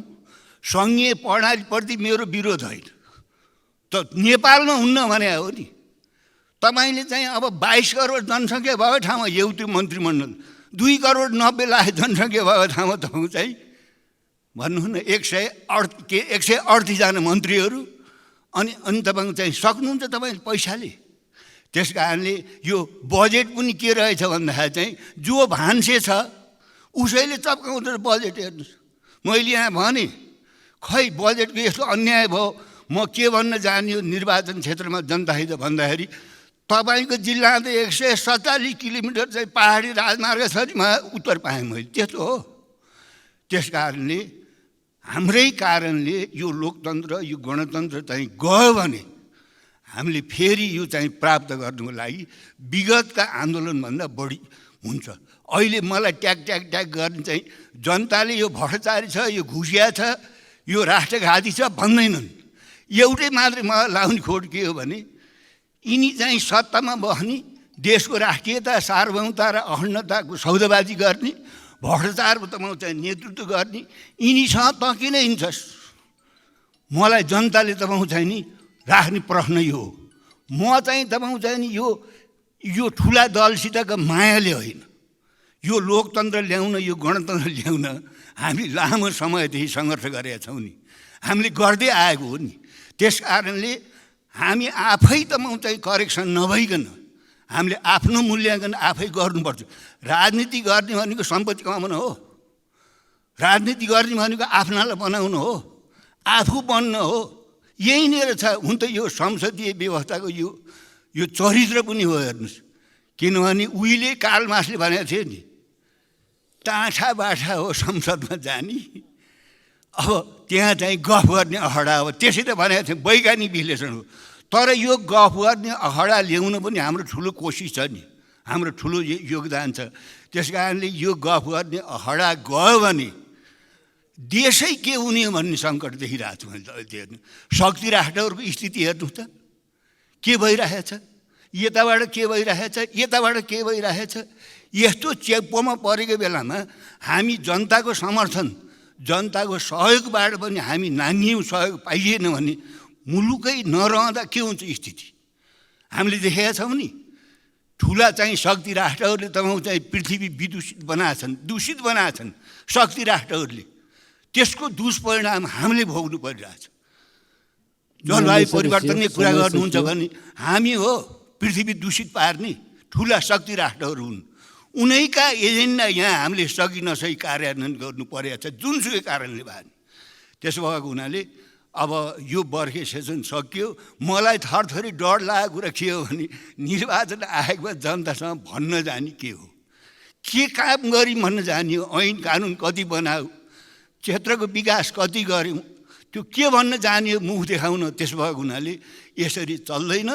सङ्घीय प्रणालीप्रति मेरो विरोध होइन, त नेपालमा हुन्न भने हो नि। तपाईँले चाहिँ अब 22 करोड जनसङ्ख्या भएको ठाउँमा एउटै मन्त्रीमण्डल, 2 करोड 90 लाख जनसङ्ख्या भएको ठाउँमा तपाईँ चाहिँ भन्नु न 138 जना मन्त्रीहरू, अनि तपाईँको चाहिँ सक्नुहुन्छ तपाईँले पैसाले। त्यस कारणले यो बजेट पनि के रहेछ भन्दाखेरि चाहिँ जो भान्से छ उसैले चप्काउँदो बजेट। हेर्नुहोस्, मैले यहाँ भने खै बजेटको यस्तो अन्याय भयो। म के भन्न जाने निर्वाचन क्षेत्रमा जनताहित भन्दाखेरि तपाईँको जिल्लामा त 147 किलोमिटर चाहिँ पहाडी राजमार्ग छ नि, उत्तर पाएँ मैले, त्यस्तो हो। त्यस कारणले हाम्रै कारणले यो लोकतन्त्र यो गणतन्त्र चाहिँ गयो भने हामीले फेरि यो चाहिँ प्राप्त गर्नुको लागि विगतका आन्दोलनभन्दा बढी हुन्छ। अहिले मलाई ट्याग गर्ने चाहिँ जनताले यो भ्रष्टाचारी छ, यो घुसिया छ, यो राष्ट्रघाती छ भन्दैनन्। एउटै मात्रै मलाई लाउने खोट के हो भने यिनी चाहिँ सत्तामा बस्ने, देशको राष्ट्रियता सार्वभौमता र अखण्डताको सौदाबाजी गर्ने, भ्रष्टाचारको तपाईँ चाहिँ नेतृत्व गर्ने, यिनीसँग त किन हिँड्छस्? मलाई जनताले तपाईँ चाहिँ नि राख्ने प्रश्न यो हो। म चाहिँ तपाईँ चाहिँ नि यो ठुला दलसितको मायाले होइन, यो लोकतन्त्र ल्याउन, यो गणतन्त्र ल्याउन हामी लामो समयदेखि सङ्घर्ष गरेका छौँ नि, हामीले गर्दै आएको हो नि। त्यस कारणले हामी आफै तपाईँ चाहिँ करेक्सन नभइकन हामीले आफ्नो मूल्याङ्कन आफै गर्नुपर्छ। राजनीति गर्ने भनेको सम्पत्ति कमाउनु हो, राजनीति गर्ने भनेको आफ्नालाई बनाउनु हो, आफू बन्न हो। यहीँनिर छ। हुन त यो संसदीय व्यवस्थाको यो चरित्र पनि हो। हेर्नुहोस्, किनभने उहिले कार्ल मार्क्सले भनेको थियो नि, टाँठा बाठा हो संसदमा जाने, अब त्यहाँ चाहिँ गफ गर्ने अखडा हो। त्यसै त भनेको थियो, वैज्ञानिक विश्लेषण हो। तर यो गफ गर्ने अखडा ल्याउन पनि हाम्रो ठुलो कोसिस छ नि, हाम्रो ठुलो योगदान छ। त्यस कारणले यो गफ गर्ने अखडा गयो भने देशै के हुने भन्ने सङ्कट देखिरहेको छु मैले। हेर्नु, शक्ति राष्ट्रहरूको स्थिति हेर्नुहोस् त, के भइरहेछ, यताबाट के भइरहेछ, यताबाट के भइरहेछ। यस्तो चेप्पोमा परेको बेलामा हामी जनताको समर्थन, जनताको सहयोगबाट पनि हामी नाङ्गियौँ, सहयोग पाइएन भने मुलुकै नरहँदा के हुन्छ स्थिति? हामीले देखेका छौँ नि, ठुला चाहिँ शक्ति राष्ट्रहरूले तपाईँ चाहिँ पृथ्वी दूषित बनाएछन् शक्ति राष्ट्रहरूले। त्यसको दुष्परिणाम हामीले भोग्नु परिरहेछ। जलवायु परिवर्तनले कुरा गर्नुहुन्छ भने हामी हो पृथ्वी दूषित पार्ने, ठुला शक्ति राष्ट्रहरू हुन्। उनैका एजेन्डा यहाँ हामीले सकि नसकी कार्यान्वयन गर्नु परेको छ, जुनसुकै कारणले भए नि। त्यसो भएको हुनाले अब यो बर्खे सेसन सकियो। मलाई थरथरी डर लागेको कुरा के हो भने निर्वाचन आयोगमा जनतासँग भन्न जाने के हो, के काम गरी भन्न जाने हो, ऐन कानुन कति बनाऊ, क्षेत्रको विकास कति गऱ्यौँ, त्यो के भन्न जाने हो, मुख देखाउन। त्यसो भएको हुनाले यसरी चल्दैन।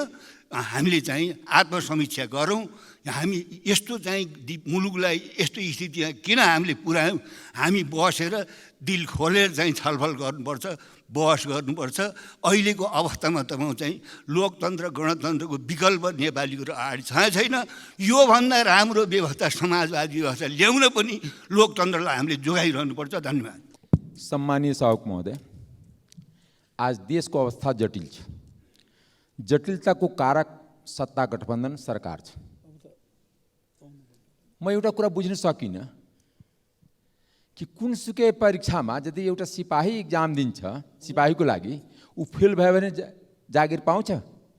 हामीले चाहिँ आत्मसमीक्षा गरौँ। हामी यस्तो चाहिँ मुलुकलाई यस्तो स्थितिमा किन हामीले पुर्यायौँ? हामी बसेर दिल खोलेर चाहिँ छलफल गर्नुपर्छ, बहस गर्नुपर्छ। अहिलेको अवस्थामा तपाईँ चाहिँ लोकतन्त्र गणतन्त्रको विकल्प नेपालीको अगाडि छैन। योभन्दा राम्रो व्यवस्था, समाजवादी व्यवस्था ल्याउन पनि लोकतन्त्रलाई हामीले जोगाइरहनुपर्छ। धन्यवाद। सम्मानीय सभामुख महोदय, आज देशको अवस्था जटिल छ। जटिलताको कारक सत्ता गठबन्धन सरकार छ। म एउटा कुरा बुझ्न सकिनँ कि कुनसुकै परीक्षामा यदि एउटा सिपाही इक्जाम दिन्छ, सिपाहीको लागि ऊ फेल भयो भने जागिर पाउँछ?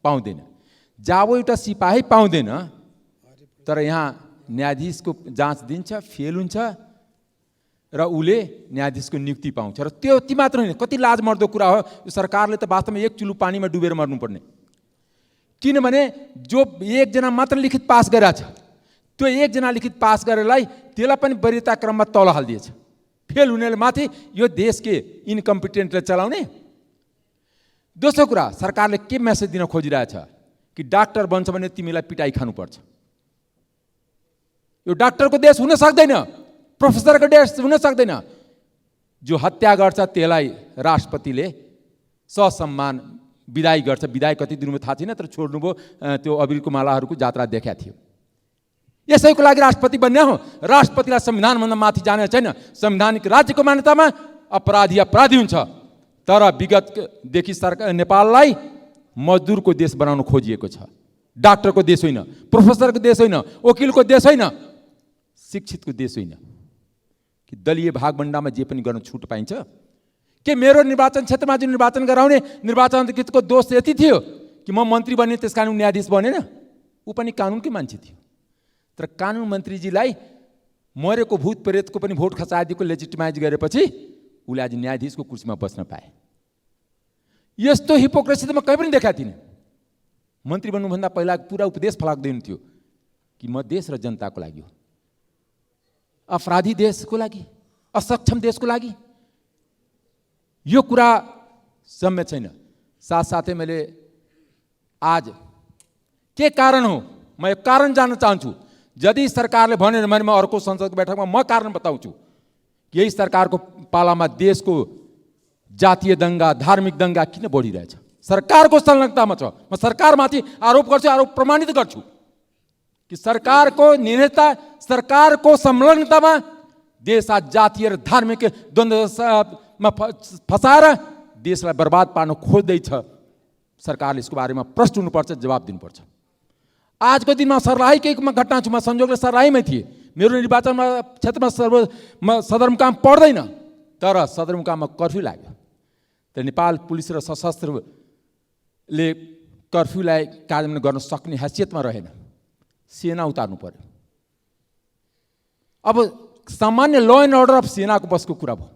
पाउँदैन। जब एउटा सिपाही पाउँदैन तर यहाँ न्यायाधीशको जाँच दिन्छ, फेल हुन्छ र उसले न्यायाधीशको नियुक्ति पाउँछ। र त्यो ती मात्र होइन, कति लाजमर्दो कुरा हो। यो सरकारले त वास्तवमा एक चुलो पानीमा डुबेर मर्नुपर्ने। किनभने जो एकजना मात्र लिखित पास गरेछ, त्यो एकजना लिखित पास गरेलाई त्यसलाई पनि वरियता क्रममा तल हालिदिएछ। फेल हुनेले माथि यो देशके इन्कम्पिटेन्टले चलाउने। दोस्रो कुरा, सरकारले के मेसेज दिन खोजिरहेछ कि डाक्टर बन्छ भने तिमीलाई पिटाइ खानुपर्छ। यो डाक्टरको देश हुन सक्दैन, प्रोफेसरको देश हुन सक्दैन। जो हत्या गर्छ त्यसलाई राष्ट्रपतिले ससम्मान विदाई गर्छ। विदाई कति दिनुभयो थाहा छैन, तर छोड्नुभयो। त्यो अबिरको मालाहरूको जात्रा देखाएको थियो। यसैको लागि राष्ट्रपति बन्ने हो। राष्ट्रपतिलाई संविधानभन्दा माथि जाने छैन। संवैधानिक राज्यको मान्यतामा अपराधी अपराधी हुन्छ। तर विगतदेखि सरकार नेपाललाई मजदुरको देश बनाउन खोजिएको छ। डाक्टरको देश होइन, प्रोफेसरको देश होइन, वकिलको देश होइन, शिक्षितको देश होइन। कि दलीय भागभण्डामा जे पनि गर्न छुट पाइन्छ? के मेरो निर्वाचन क्षेत्रमा जुन निर्वाचन गराउने निर्वाचन अधिकृतको दोष यति थियो कि म मन्त्री बने त्यस कारण न्यायाधीश बनेन? ऊ पनि कानुनकै मान्छे थियो। तर कानुन मन्त्रीजीलाई मरेको भूत प्रेतको पनि भोट खसाइदिएको लेजिटिमाइज गरेपछि उसले आज न्यायाधीशको कुर्सीमा बस्न पाए। यस्तो हिपोक्रेसी त म कहीँ पनि देखाएको थिइनँ। मन्त्री बन्नुभन्दा पहिला पुरा उपदेश फलाक्दै हुन्थ्यो कि म देश र जनताको लागि हो, अपराधी देशको लागि, असक्षम देशको लागि। यो कुरा सम्य छैन। साथसाथै मैले आज के कारण हो, म एक कारण जान्न चाहन्छु। यदि सरकारले भनेर भने म अर्को संसदको बैठकमा म कारण बताउँछु। यही सरकारको पालामा देशको जातीय दङ्गा, धार्मिक दङ्गा किन बढिरहेछ? सरकारको संलग्नतामा छ। म सरकारमाथि आरोप गर्छु, आरोप प्रमाणित गर्छु कि सरकारको निर्णयता, सरकारको संलग्नतामा देश आज जातीय र धार्मिक द्वन्द्वमा फसाएर देशलाई बर्बाद पार्न खोज्दैछ। सरकारले यसको बारेमा प्रश्न हुनुपर्छ, जवाब दिनुपर्छ। आजको दिनमा सर्लाहीकैमा घटना छु। म संयोगले सर्लाहीमै थिएँ। मेरो निर्वाचनमा क्षेत्रमा सदरमुकाम पर्दैन, तर सदरमुकाममा कर्फ्यू लाग्यो। त नेपाल पुलिस र सशस्त्रले कर्फ्यूलाई कार्यान्वयन गर्न सक्ने हैसियतमा रहेन। सेना उतार्नु पर्यो। अब सामान्य ल एन्ड अर्डर अफ सेनाको बसको कुरा भयो।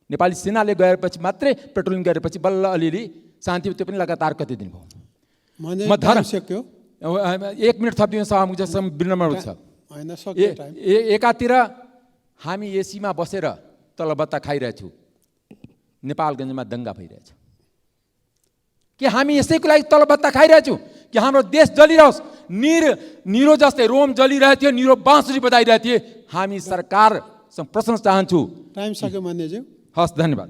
नेपाली सेनाले गएपछि मात्रै पेट्रोलिङ गरेपछि बल्ल अलिअलि शान्ति, त्यो पनि लगातार कति दिन भयो। म धर्म सक्यो। 1 मिनट थपिदिनु सभामुखसम्म विनम्र छ। एकातिर हामी एसीमा बसेर तलबत्ता खाइरहेछौँ, नेपालगञ्जमा दङ्गा भइरहेछ। कि हामी यसैको लागि तलबत्ता खाइरहेछौँ कि हाम्रो देश जलिरहोस्? निरो जस्तै रोम जलिरहेको थियो, निरो बाँसुरी बजाइरहेको थिए। हामी सरकारसँग प्रश्न चाहन्छु। टाइम सक्यो मान्यज्यू। हस्, धन्यवाद।